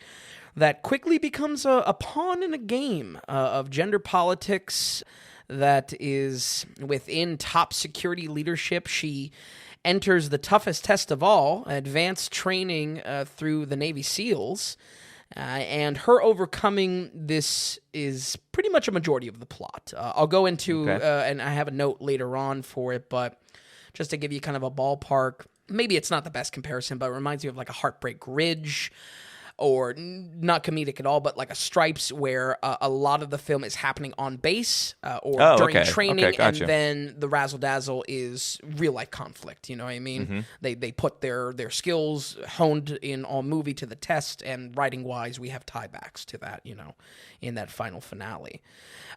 that quickly becomes a pawn in a game of gender politics that is within top security leadership. She enters the toughest test of all, advanced training through the Navy SEALs, and her overcoming this is pretty much a majority of the plot. I'll go into, and I have a note later on for it, but just to give you kind of a ballpark, maybe it's not the best comparison, but it reminds me of like a Heartbreak Ridge, or not comedic at all, but like a Stripes, where a lot of the film is happening on base or during training, gotcha. and then the razzle-dazzle is real-life conflict, you know what I mean? Mm-hmm. They put their skills honed in all movie to the test, and writing-wise, we have tiebacks to that, in that final finale.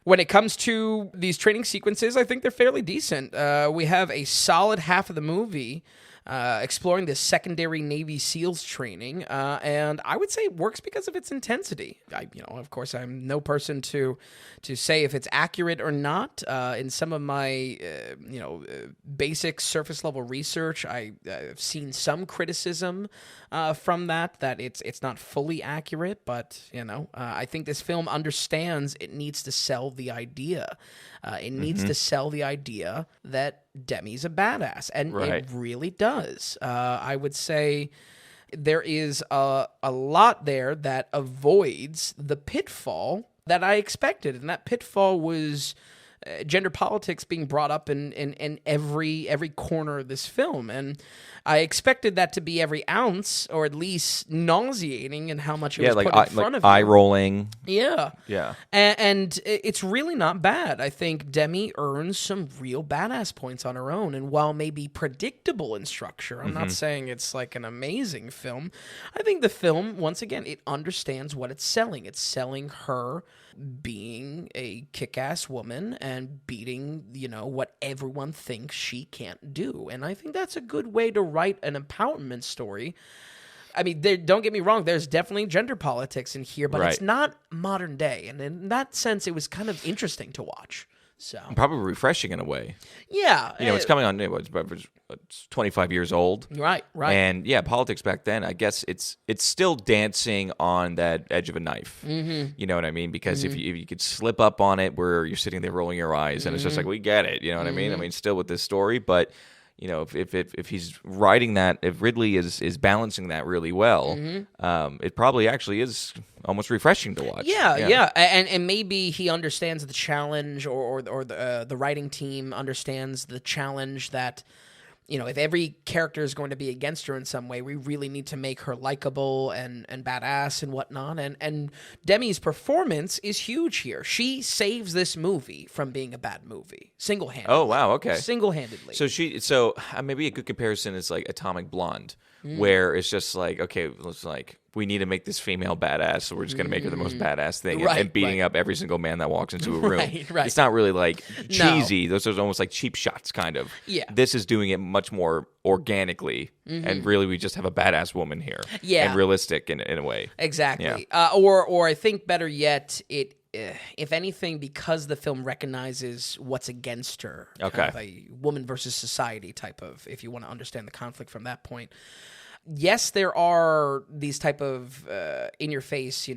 When it comes to these training sequences, I think they're fairly decent. We have a solid half of the movie exploring this secondary Navy SEALs training, and I would say it works because of its intensity. Of course, I'm no person to say if it's accurate or not. In some of my, basic surface level research, I've seen some criticism from that it's not fully accurate, but I think this film understands it needs to sell the idea. It needs to sell the idea that Demi's a badass, and it really does. I would say there is a lot there that avoids the pitfall that I expected, and that pitfall was gender politics being brought up in every corner of this film, and I expected that to be every ounce, or at least nauseating in how much it was put in front of you. Eye rolling. Yeah. Yeah. And it's really not bad. I think Demi earns some real badass points on her own, and while maybe predictable in structure, I'm not saying it's like an amazing film. I think the film, once again, it understands what it's selling. It's selling her being a kick-ass woman and beating, what everyone thinks she can't do. And I think that's a good way to write an empowerment story. I mean, don't get me wrong, there's definitely gender politics in here, but it's not modern day. And in that sense, it was kind of interesting to watch. So Probably refreshing in a way. Yeah. It's coming on, it's 25 years old. Right. And politics back then, I guess it's still dancing on that edge of a knife. Mm-hmm. You know what I mean? Because if you could slip up on it where you're sitting there rolling your eyes and it's just like, we get it. You know what I mean? I mean, still with this story, but if he's writing that, if Ridley is balancing that really well, it probably actually is almost refreshing to watch. Yeah. And maybe he understands the challenge, or the writing team understands the challenge that, if every character is going to be against her in some way, we really need to make her likable and badass and whatnot. And Demi's performance is huge here. She saves this movie from being a bad movie single-handedly. Oh, wow, okay. Single-handedly. So maybe a good comparison is like Atomic Blonde, where it's just like, okay, it's like, we need to make this female badass, so we're just going to make her the most badass thing, and beating up every single man that walks into a room. Right. It's not really like cheesy. Those are almost like cheap shots, kind of. Yeah. This is doing it much more organically, and really we just have a badass woman here. Yeah. And realistic in a way. Exactly. Yeah. Or I think better yet, if anything, because the film recognizes what's against her, kind of a woman versus society type of, if you want to understand the conflict from that point. Yes, there are these type of in-your-face,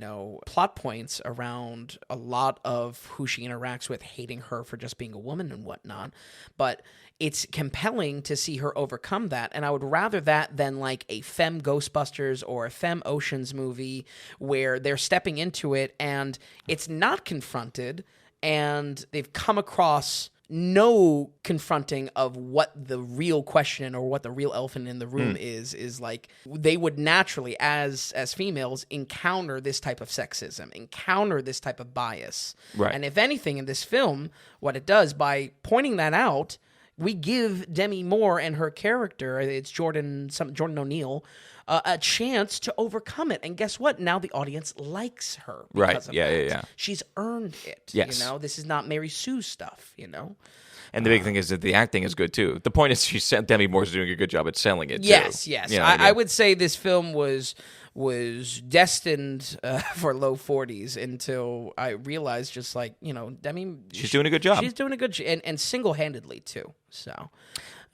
plot points around a lot of who she interacts with, hating her for just being a woman and whatnot, but it's compelling to see her overcome that, and I would rather that than like a femme Ghostbusters or a femme Oceans movie where they're stepping into it and it's not confronted, and they've come across no confronting of what the real question or what the real elephant in the room is like. They would naturally, as females, encounter this type of sexism, encounter this type of bias. Right. And if anything in this film, what it does by pointing that out, we give Demi Moore and her character, it's Jordan O'Neill, a chance to overcome it. And guess what? Now the audience likes her. Because of that. Yeah. She's earned it. Yes. This is not Mary Sue stuff, And the big thing is that the acting is good too. The point is Demi Moore's doing a good job at selling it too. Yes. You know what I mean? I would say this film was was destined for low 40s until I realized just like, Demi... She's doing a good job. She's doing a good... And single-handedly, too. So...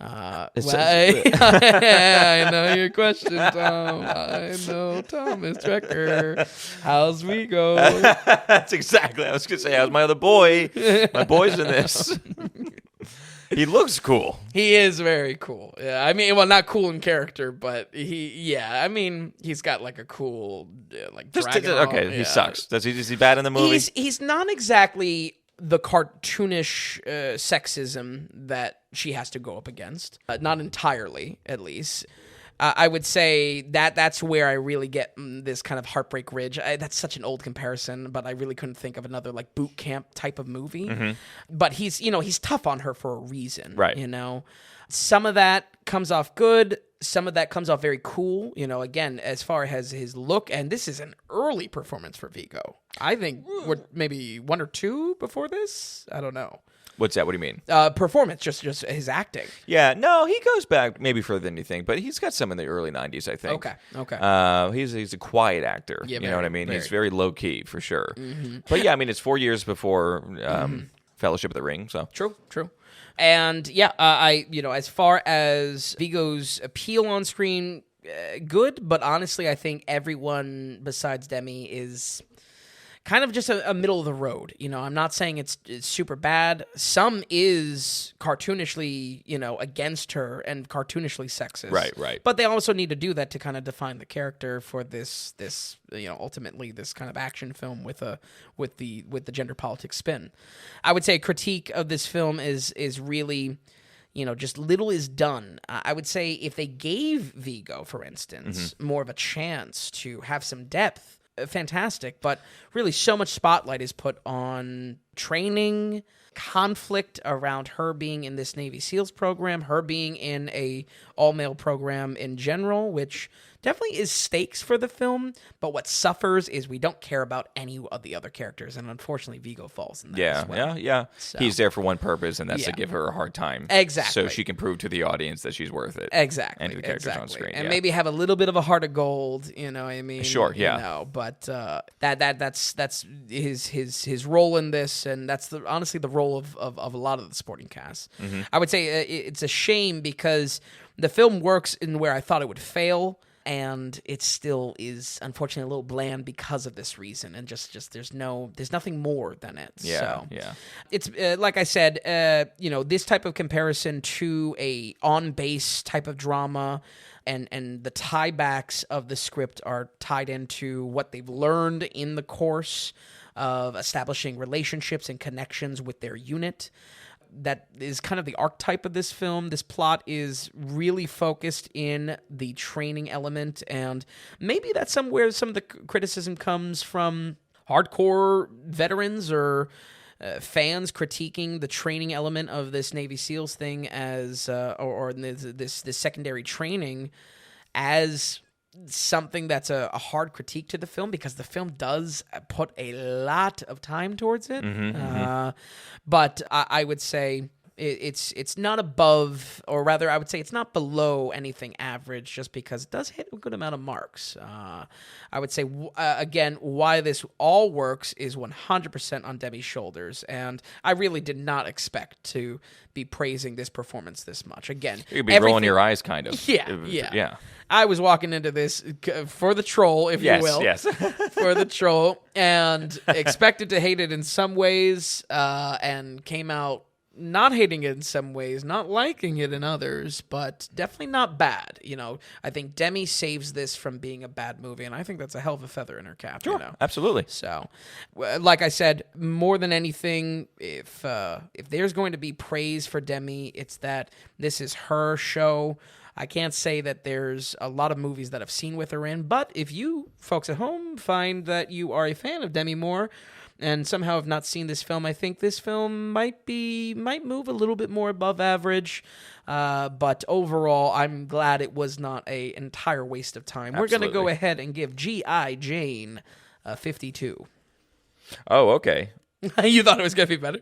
I know your question, Tom. I know Thomas Trekker. How's Vigo? That's exactly. I was gonna say, how's my other boy? My boy's in this. He looks cool. He is very cool. Yeah, I mean, well, not cool in character, but he's got like a cool dragon. Okay, yeah. He sucks. Is he bad in the movie? He's not exactly the cartoonish sexism that she has to go up against. Not entirely, at least. I would say that's where I really get this kind of Heartbreak Ridge. That's such an old comparison, but I really couldn't think of another like boot camp type of movie. Mm-hmm. But he's tough on her for a reason. Right. Some of that comes off good. Some of that comes off very cool. Again, as far as his look, and this is an early performance for Vigo. I think we're maybe one or two before this. I don't know. What's that? What do you mean? Performance, just his acting. Yeah, no, he goes back maybe further than you think, but he's got some in the early 90s, I think. Okay. He's a quiet actor. Yeah, you know what I mean? He's very low key for sure. Mm-hmm. But yeah, I mean, it's 4 years before Fellowship of the Ring, so true. And yeah, as far as Vigo's appeal on screen, good, but honestly, I think everyone besides Demi is kind of just a middle of the road. I'm not saying it's super bad. Some is cartoonishly, against her and cartoonishly sexist. Right. But they also need to do that to kind of define the character for this ultimately this kind of action film with the gender politics spin. I would say a critique of this film is really, just little is done. I would say if they gave Vigo, for instance, more of a chance to have some depth, fantastic, but really so much spotlight is put on training, conflict around her being in this Navy SEALs program, her being in a all-male program in general, which definitely is stakes for the film, but what suffers is we don't care about any of the other characters, and unfortunately Vigo falls in that as well. Yeah. So. He's there for one purpose, and that's to give her a hard time. Exactly. So she can prove to the audience that she's worth it. Exactly. And to the characters on screen. And maybe have a little bit of a heart of gold, you know what I mean? Sure, yeah. But that's his role in this, and that's honestly the role of a lot of the supporting cast. Mm-hmm. I would say it's a shame because the film works in where I thought it would fail, and it still is unfortunately a little bland because of this reason, and just there's nothing more than it. Yeah. It's like I said, this type of comparison to a on base type of drama, and the tiebacks of the script are tied into what they've learned in the course of establishing relationships and connections with their unit. That is kind of the archetype of this film. This plot is really focused in the training element, and maybe that's somewhere some of the criticism comes from hardcore veterans or fans critiquing the training element of this Navy SEALs thing as or this secondary training as something that's a hard critique to the film, because the film does put a lot of time towards it. But I would say it's not above, or rather I would say it's not below anything average, just because it does hit a good amount of marks. I would say, again, why this all works is 100% on Demi's shoulders, and I really did not expect to be praising this performance this much. Again, you'd be rolling your eyes, kind of. Yeah. I was walking into this for the troll, if you will. Yes. For the troll, and expected to hate it in some ways, and came out not hating it in some ways, not liking it in others, but definitely not bad. I think Demi saves this from being a bad movie, and I think that's a hell of a feather in her cap. Sure, absolutely. So, like I said, more than anything, if there's going to be praise for Demi, it's that this is her show. I can't say that there's a lot of movies that I've seen with her in, but if you folks at home find that you are a fan of Demi Moore and somehow have not seen this film, I think this film might move a little bit more above average. But overall, I'm glad it was not an entire waste of time. Absolutely. We're going to go ahead and give G.I. Jane a 52. Oh, okay. You thought it was going to be better?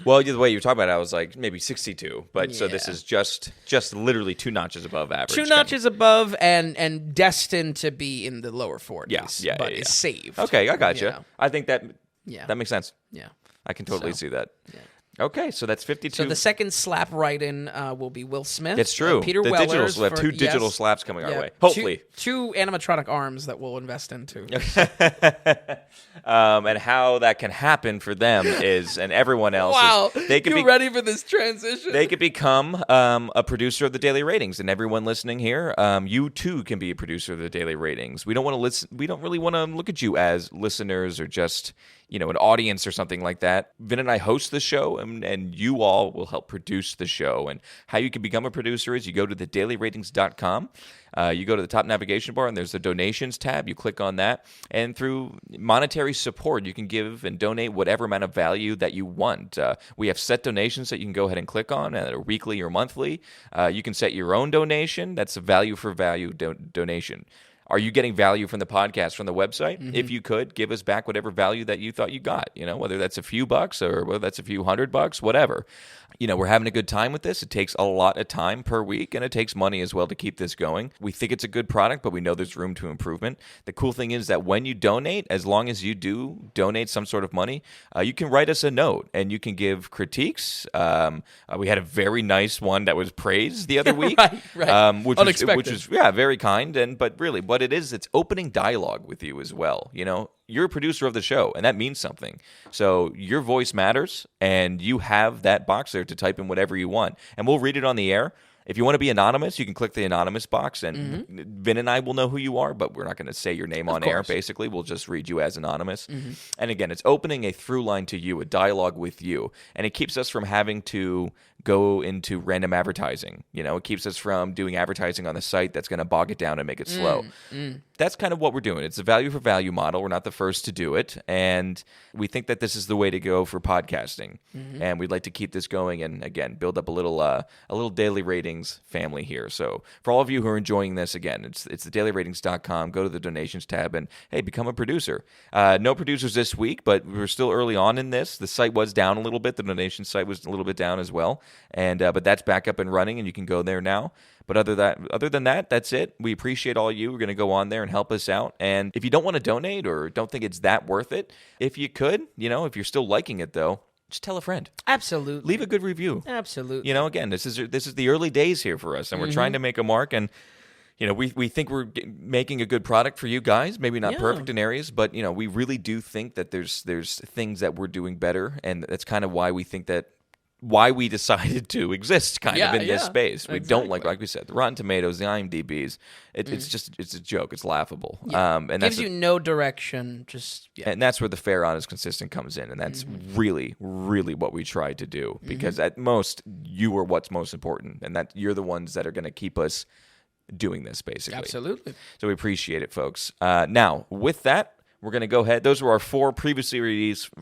Well, the way you were talking about it, I was like maybe 62, but so this Yeah. is just literally 2 notches above average. Two notches above and destined to be in the lower 40s, but is saved. Okay, I got you. know. I think that Yeah. that makes sense. Yeah. I can totally So, see that. yeah. Okay, so that's 52. So the second slap write-in will be Will Smith. It's true. Peter the Wellers. we have 2 digital slaps coming our way. two- Hopefully. Two animatronic arms that we'll invest into. And how that can happen for them is, and everyone else Wow. is, they could You be ready for this transition? They could become a producer of the Daily Ratings, and everyone listening here, you too can be a producer of the Daily Ratings. We don't want to listen. We don't really want to look at you as listeners or just an audience or something like that. Vin and I host the show, and you all will help produce the show. And how you can become a producer is you go to thedailyratings.com. You go to the top navigation bar, and there's the donations tab. You click on that, and through monetary support, you can give and donate whatever amount of value that you want. We have set donations that you can go ahead and click on, either weekly or monthly. You can set your own donation. That's a value for value donation. Are you getting value from the podcast, from the website? Mm-hmm. If you could, give us back whatever value that you thought you got, whether that's a few bucks or whether that's a few $100, whatever. We're having a good time with this. It takes a lot of time per week, and it takes money as well to keep this going. We think it's a good product, but we know there's room to improvement. The cool thing is that when you donate, as long as you do donate some sort of money, you can write us a note, and you can give critiques. We had a very nice one that was praised the other week. right. Which Unexpected. was very kind, but really what it is, it's opening dialogue with you as well. You're a producer of the show, and that means something. So your voice matters, and you have that box there to type in whatever you want, and we'll read it on the air. If you want to be anonymous, you can click the anonymous box, and Vin and I will know who you are, but we're not going to say your name on air, basically. We'll just read you as anonymous. And again, it's opening a through line to you, a dialogue with you, and it keeps us from having to go into random advertising. It keeps us from doing advertising on the site that's going to bog it down and make it slow. That's kind of what we're doing. It's a value for value model. We're not the first to do it, and we think that this is the way to go for podcasting. And we'd like to keep this going, and again, build up a little Daily Ratings family here. So for all of you who are enjoying this, again, it's thedailyratings.com. Go to the donations tab, and hey, become a producer. No producers this week, but we're still early on in this. The site was down a little bit. The donation site was a little bit down as well. And but that's back up and running, and you can go there now. But other than that, that's it. We appreciate all you. We're going to go on there and help us out. And if you don't want to donate or don't think it's that worth it, if you could, if you're still liking it though, just tell a friend. Absolutely. Leave a good review. Absolutely. Again, this is the early days here for us, and we're trying to make a mark. And we think we're making a good product for you guys. Maybe not perfect in areas, but we really do think that there's things that we're doing better, and that's kind of why we think that. Why we decided to exist kind of in this space. We don't like we said, the Rotten Tomatoes, the IMDb's, it's a joke. It's laughable. Yeah. And gives you no direction. And that's where the fair, honest, consistent comes in. And that's really, really what we try to do. Because at most, you are what's most important. And that you're the ones that are going to keep us doing this, basically. Absolutely. So we appreciate it, folks. Now, with that, we're going to go ahead. Those were our 4 previously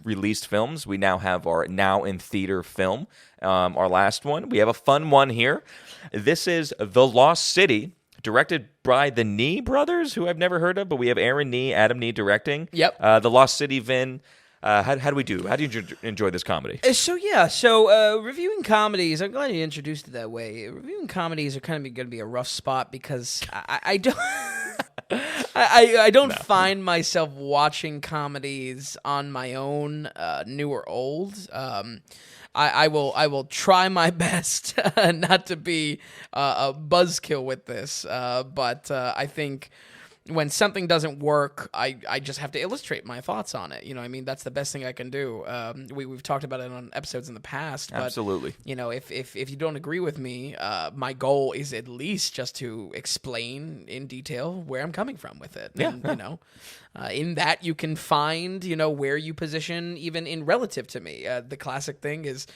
released films. We now have our now in theater film, our last one. We have a fun one here. This is The Lost City, directed by the Nee brothers, who I've never heard of, but we have Aaron Nee, Adam Nee directing. Yep. The Lost City, Vin. How do we do? How do you enjoy this comedy? So reviewing comedies, I'm glad you introduced it that way. Reviewing comedies are kind of going to be a rough spot because I don't... I don't find myself watching comedies on my own, new or old. I will try my best not to be a buzzkill with this, but I think when something doesn't work, I just have to illustrate my thoughts on it. That's the best thing I can do. We've talked about it on episodes in the past. But, Absolutely. If you don't agree with me, my goal is at least just to explain in detail where I'm coming from with it. Yeah. And, in that you can find, where you position even in relative to me. The classic thing is...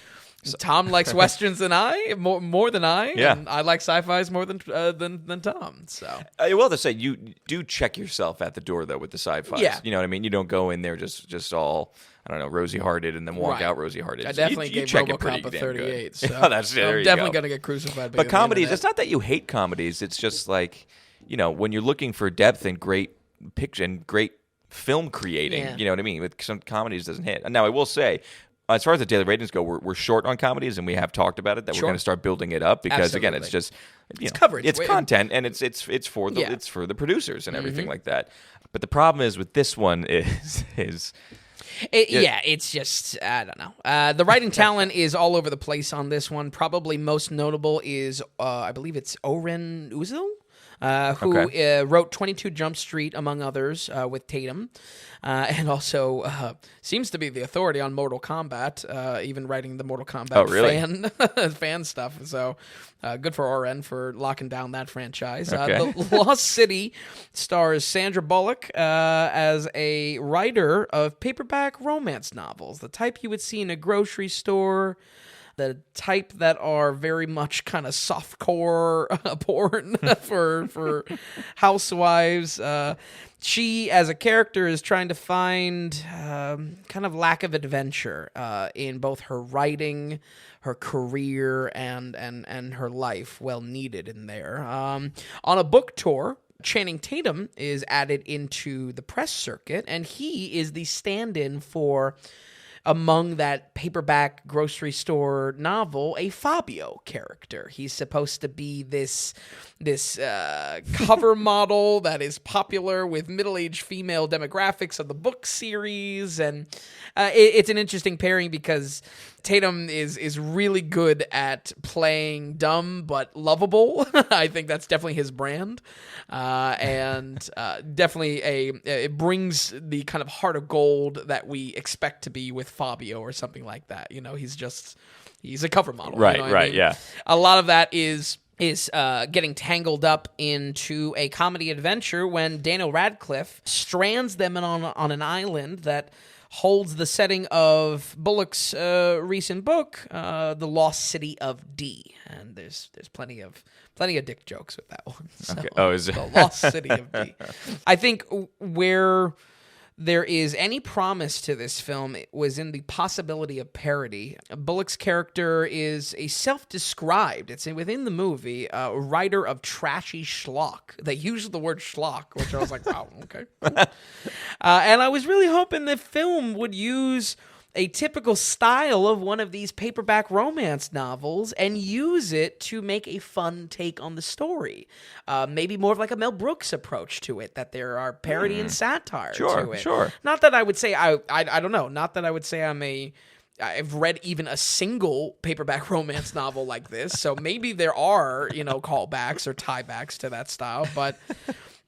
Tom likes westerns more than I, and I like sci-fis more than Tom. So I will to say you do check yourself at the door though with the sci-fis. Yeah. You know what I mean. You don't go in there just all rosy-hearted and then walk out rosy-hearted. I definitely gave RoboCop a 38. So I'm definitely gonna get crucified. But comedies, it's not that you hate comedies. It's just like when you're looking for depth and great picture and great film creating. You know what I mean. With some comedies doesn't hit. Now I will say. as far as the daily ratings go, we're short on comedies, and we have talked about it that we're going to start building it up because again, it's just it's coverage, it's content, and it's for the producers and everything like that. But the problem is with this one is it's just, I don't know. The writing talent is all over the place on this one. Probably most notable is, I believe it's Oren Uziel, who wrote 22 Jump Street, among others, with Tatum. And also seems to be the authority on Mortal Kombat, even writing the Mortal Kombat fan stuff. So good for Oren for locking down that franchise. The Lost City stars Sandra Bullock as a writer of paperback romance novels, the type you would see in a grocery store, the type that are very much kind of softcore porn for housewives. She, as a character, is trying to find kind of lack of adventure in both her writing, her career, and her life. Well needed in there. On a book tour, Channing Tatum is added into the press circuit, and he is the stand-in for, among that paperback grocery store novel, a Fabio character. He's supposed to be this cover model that is popular with middle-aged female demographics of the book series, and it's an interesting pairing because Tatum is really good at playing dumb but lovable. I think that's definitely his brand, and definitely it brings the kind of heart of gold that we expect to be with Fabio or something like that. You know, he's a cover model, right? You know what right, I mean? yeah. A lot of that is getting tangled up into a comedy adventure when Daniel Radcliffe strands them on an island that holds the setting of Bullock's recent book, The Lost City of D. And there's plenty of dick jokes with that one. So, Okay. Oh, is it? The Lost City of D. I think where there is any promise to this film, it was in the possibility of parody. Bullock's character is a self-described, it's within the movie, a writer of trashy schlock. They use the word schlock, which I was like, wow, okay. And I was really hoping the film would use a typical style of one of these paperback romance novels and use it to make a fun take on the story. Maybe more of like a Mel Brooks approach to it, that there are parody and satire to it. Sure. Not that I would say, I don't know, not that I would say I've read even a single paperback romance novel like this, so maybe there are, callbacks or tiebacks to that style, but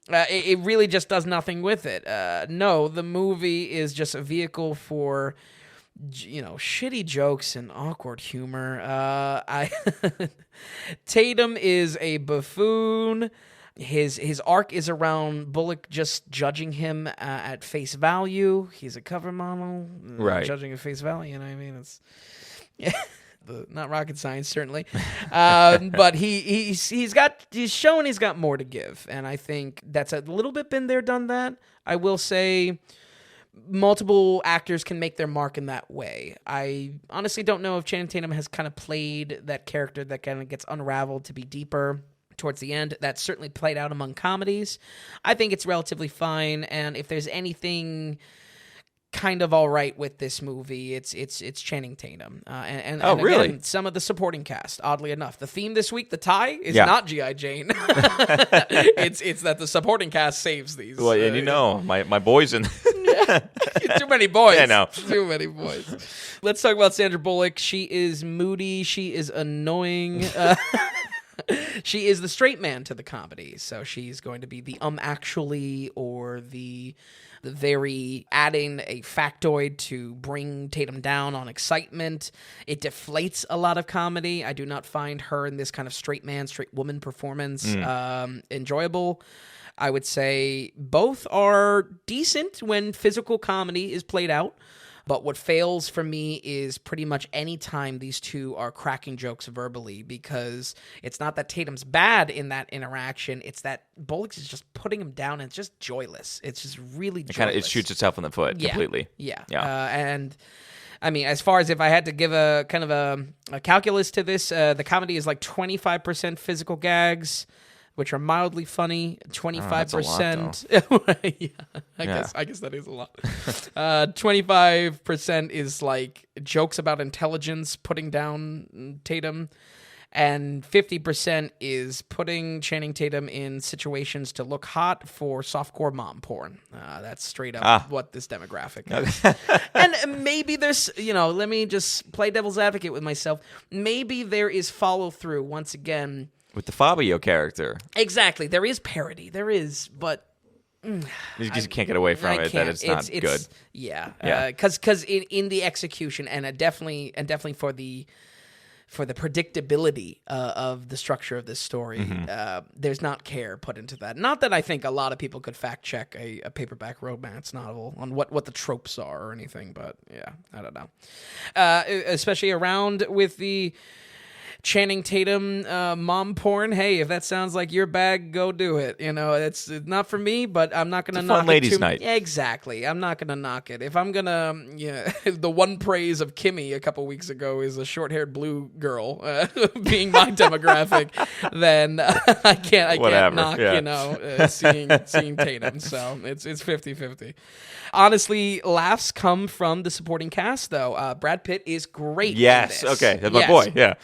it really just does nothing with it. No, the movie is just a vehicle for shitty jokes and awkward humor. Tatum is a buffoon. His arc is around Bullock just judging him at face value. He's a cover model, right? Judging at face value. You know what I mean? It's not rocket science, certainly. But he's shown he's got more to give, and I think that's a little bit been there, done that. I will say, multiple actors can make their mark in that way. I honestly don't know if Channing Tatum has kind of played that character that kind of gets unraveled to be deeper towards the end. That's certainly played out among comedies. I think it's relatively fine, and if there's anything kind of all right with this movie, it's Channing Tatum. And really? Again, some of the supporting cast, oddly enough. The theme this week, the tie, is not G.I. Jane. It's that the supporting cast saves these. Well, and my boys in... Too many boys. Yeah, no. Too many boys. Let's talk about Sandra Bullock. She is moody. She is annoying. She is the straight man to the comedy. So she's going to be the actually, or the very adding a factoid to bring Tatum down on excitement. It deflates a lot of comedy. I do not find her in this kind of straight man, straight woman performance enjoyable. I would say both are decent when physical comedy is played out. But what fails for me is pretty much any time these two are cracking jokes verbally, because it's not that Tatum's bad in that interaction. It's that Bullock is just putting him down, and it's just joyless. It's just really joyless. It shoots itself in the foot completely. Yeah. And I mean, as far as if I had to give a kind of a calculus to this, the comedy is like 25% physical gags, which are mildly funny. 25%. I guess that is a lot. 25% is like jokes about intelligence, putting down Tatum. And 50% is putting Channing Tatum in situations to look hot for softcore mom porn. That's straight up what this demographic is. And maybe there's, let me just play devil's advocate with myself. Maybe there is follow through once again. With the Fabio character. Exactly. There is parody. There is, but... You just can't get away from it that it's not good. Yeah. Because in the execution and definitely for the predictability of the structure of this story, there's not care put into that. Not that I think a lot of people could fact check a paperback romance novel on what the tropes are or anything, but yeah, I don't know. Especially around with the Channing Tatum mom porn. Hey, if that sounds like your bag, go do it. It's not for me, but I'm not going to knock it. Fun ladies' night. Yeah, exactly. I'm not going to knock it. If I'm going to, the one praise of Kimmy a couple weeks ago is a short-haired blue girl being my demographic, then I can't knock, seeing Tatum. So it's 50-50. Honestly, laughs come from the supporting cast, though. Brad Pitt is great. Yes. In this. Okay. That's my boy. Yeah.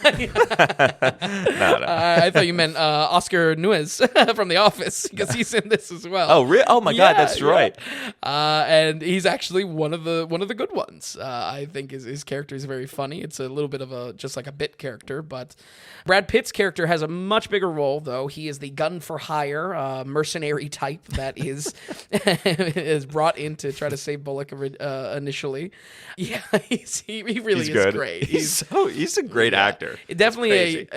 No. I thought you meant Oscar Nuez from The Office, because he's in this as well. Oh, really? Oh my God, that's right. And he's actually one of the good ones. I think his character is very funny. It's a little bit of just like a bit character, but Brad Pitt's character has a much bigger role, though. He is the gun for hire mercenary type that is brought in to try to save Bullock initially. Yeah, he really is good. Great. He's a great actor. Definitely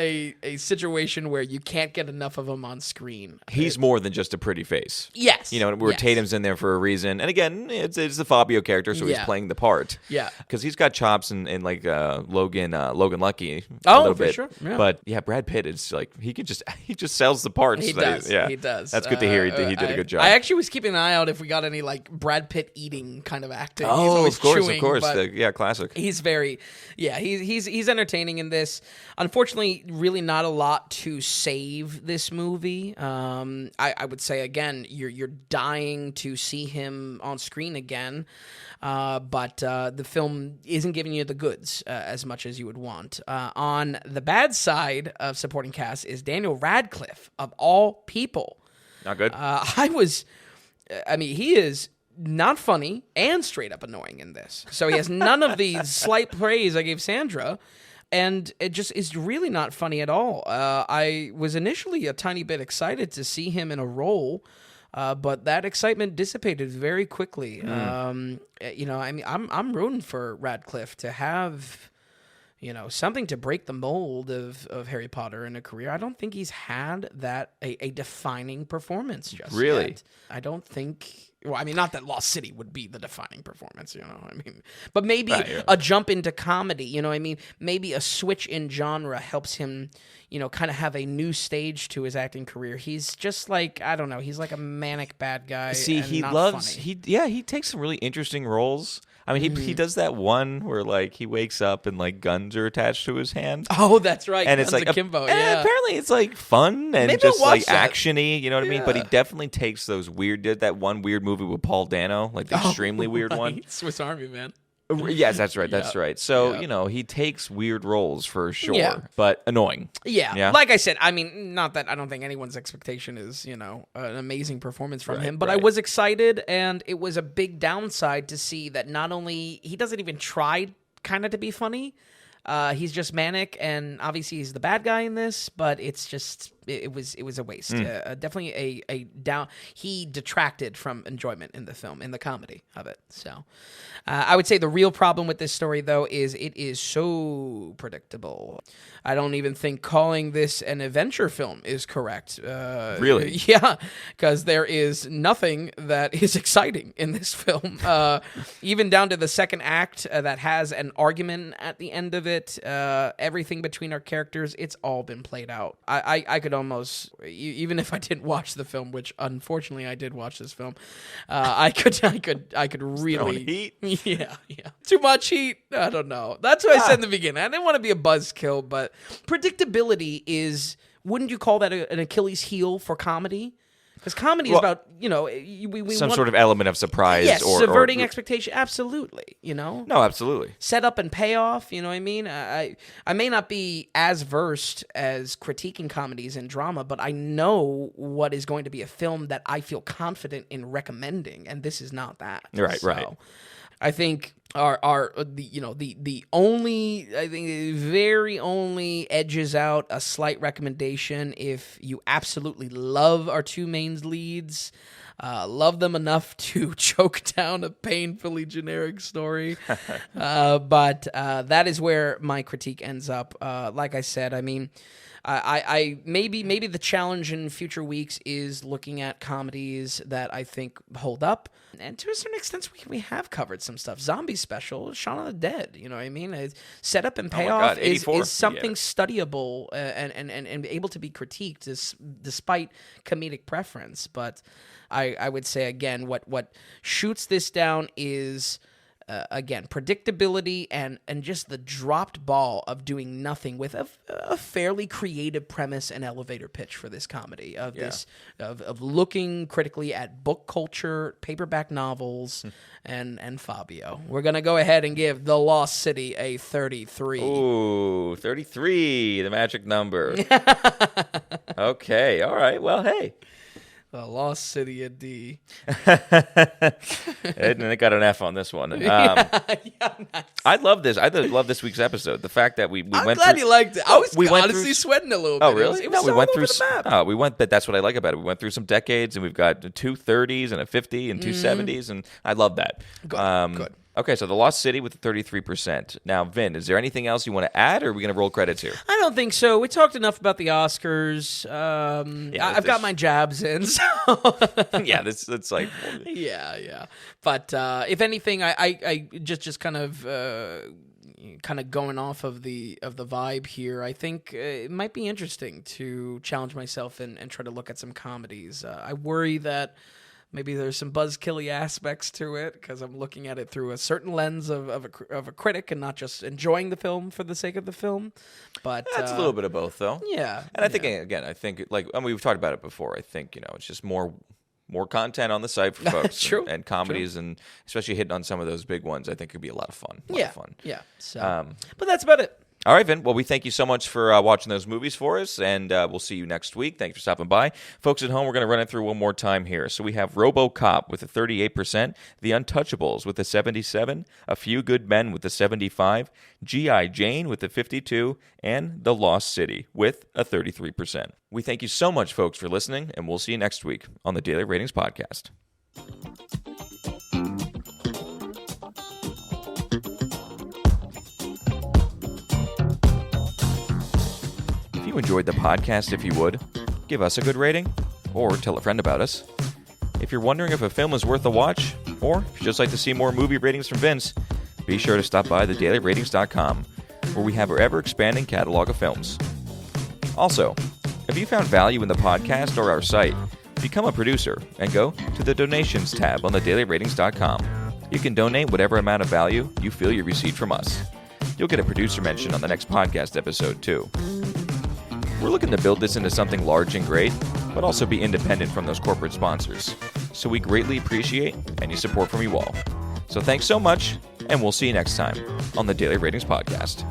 a situation where you can't get enough of him on screen. He's more than just a pretty face. Yes. Tatum's in there for a reason. And again, it's the Fabio character, so he's playing the part. Yeah. Because he's got chops in like Logan Lucky a little bit. Sure. Yeah. But yeah, Brad Pitt is like, he just sells the parts. He does. He does. That's good to hear. He did a good job. I actually was keeping an eye out if we got any like Brad Pitt eating kind of acting. Oh, he's of course. Classic. He's very, he's entertaining in this. Unfortunately, really not a lot to save this movie. I would say again, you're dying to see him on screen again, but the film isn't giving you the goods as much as you would want. On the bad side of supporting cast is Daniel Radcliffe, of all people. Not good. He is not funny and straight up annoying in this. So he has none of the slight praise I gave Sandra, and it just is really not funny at all. I was initially a tiny bit excited to see him in a role, but that excitement dissipated very quickly. I'm rooting for Radcliffe to have something to break the mold of Harry Potter in a career. I don't think he's had a defining performance just yet. I don't think... Well, not that Lost City would be the defining performance, but maybe a jump into comedy, maybe a switch in genre helps him, kind of have a new stage to his acting career. He's just like, I don't know, he's like a manic bad guy. See, he takes some really interesting roles. He does that one where like he wakes up and like guns are attached to his hand. Oh, that's right. And Guns it's like Akimbo, and apparently it's like fun and Maybe just like that. actiony, you know what I mean? But he definitely takes those that one weird movie with Paul Dano, like the extremely weird one. Swiss Army Man. Yes, that's right. That's right. So, he takes weird roles for sure, but annoying. Yeah. Like I said, not that I don't think anyone's expectation is, an amazing performance from him, but I was excited, and it was a big downside to see that not only he doesn't even try kind of to be funny, he's just manic, and obviously he's the bad guy in this, but it's just... It was a waste. Definitely a down. He detracted from enjoyment in the film, in the comedy of it. So, I would say the real problem with this story, though, is it is so predictable. I don't even think calling this an adventure film is correct. Really? Yeah, because there is nothing that is exciting in this film. Even down to the second act that has an argument at the end of it. Everything between our characters, it's all been played out. I could almost, even if I didn't watch the film, which unfortunately I did watch this film, I could really heat. Yeah, too much heat. I don't know. That's what I said in the beginning. I didn't want to be a buzzkill, but predictability is wouldn't you call that an Achilles heel for comedy? Because comedy is about, we some want, sort of element of surprise. yes, or subverting expectation. Absolutely, No, absolutely. set up and payoff. You know what I mean? I may not be as versed as critiquing comedies and drama, but I know what is going to be a film that I feel confident in recommending, and this is not that. Right. I think the only, I think the very only edges out a slight recommendation if you absolutely love our two main leads, love them enough to choke down a painfully generic story. But that is where my critique ends up. Like I said, I mean, I maybe the challenge in future weeks is looking at comedies that I think hold up, and to a certain extent we have covered some stuff. Zombie Special, Shaun of the Dead, you know what I mean? Set up and payoff is something studyable and able to be critiqued despite comedic preference. But I would say again, what shoots this down is. Again, predictability and just the dropped ball of doing nothing with a fairly creative premise and elevator pitch for this comedy of looking critically at book culture, paperback novels, and Fabio. We're gonna go ahead and give The Lost City a 33. Ooh, 33, the magic number. Okay, all right. Well, hey. The Lost City, a D. And they got an F on this one. Nice. I love this. I love this week's episode. The fact that we I'm went glad through, you liked it. I was we went honestly through, sweating a little bit. Oh, really? It was we all went over through. the map. But that's what I like about it. We went through some decades, and we've got two 30s and a 50 and two 70s, and I love that. Good. Okay, so The Lost City with 33%. Now, Vin, is there anything else you want to add, or are we going to roll credits here? I don't think so. We talked enough about the Oscars. I've got my jabs in. So. Yeah, it's like... Yeah. But if anything, I just kind of going off of the vibe here. I think it might be interesting to challenge myself and try to look at some comedies. I worry that maybe there's some buzzkilly aspects to it because I'm looking at it through a certain lens of a critic and not just enjoying the film for the sake of the film. But that's a little bit of both, though. Yeah. And I think, again, we've talked about it before. I think, it's just more content on the site for folks. True. And comedies, and especially hitting on some of those big ones, I think could be a lot of fun. Yeah. So, but that's about it. All right, Vin. Well, we thank you so much for watching those movies for us, and we'll see you next week. Thanks for stopping by. Folks at home, we're going to run it through one more time here. So we have RoboCop with a 38%, The Untouchables with a 77%, A Few Good Men with a 75%, G.I. Jane with a 52%, and The Lost City with a 33%. We thank you so much, folks, for listening, and we'll see you next week on the Daily Ratings Podcast. If you enjoyed the podcast, if you would, give us a good rating or tell a friend about us. If you're wondering if a film is worth a watch, or if you'd just like to see more movie ratings from Vince, be sure to stop by thedailyratings.com, where we have our ever-expanding catalog of films. Also, if you found value in the podcast or our site, become a producer and go to the Donations tab on thedailyratings.com. You can donate whatever amount of value you feel you received from us. You'll get a producer mention on the next podcast episode, too. We're looking to build this into something large and great, but also be independent from those corporate sponsors. So we greatly appreciate any support from you all. So thanks so much, and we'll see you next time on the Daily Ratings Podcast.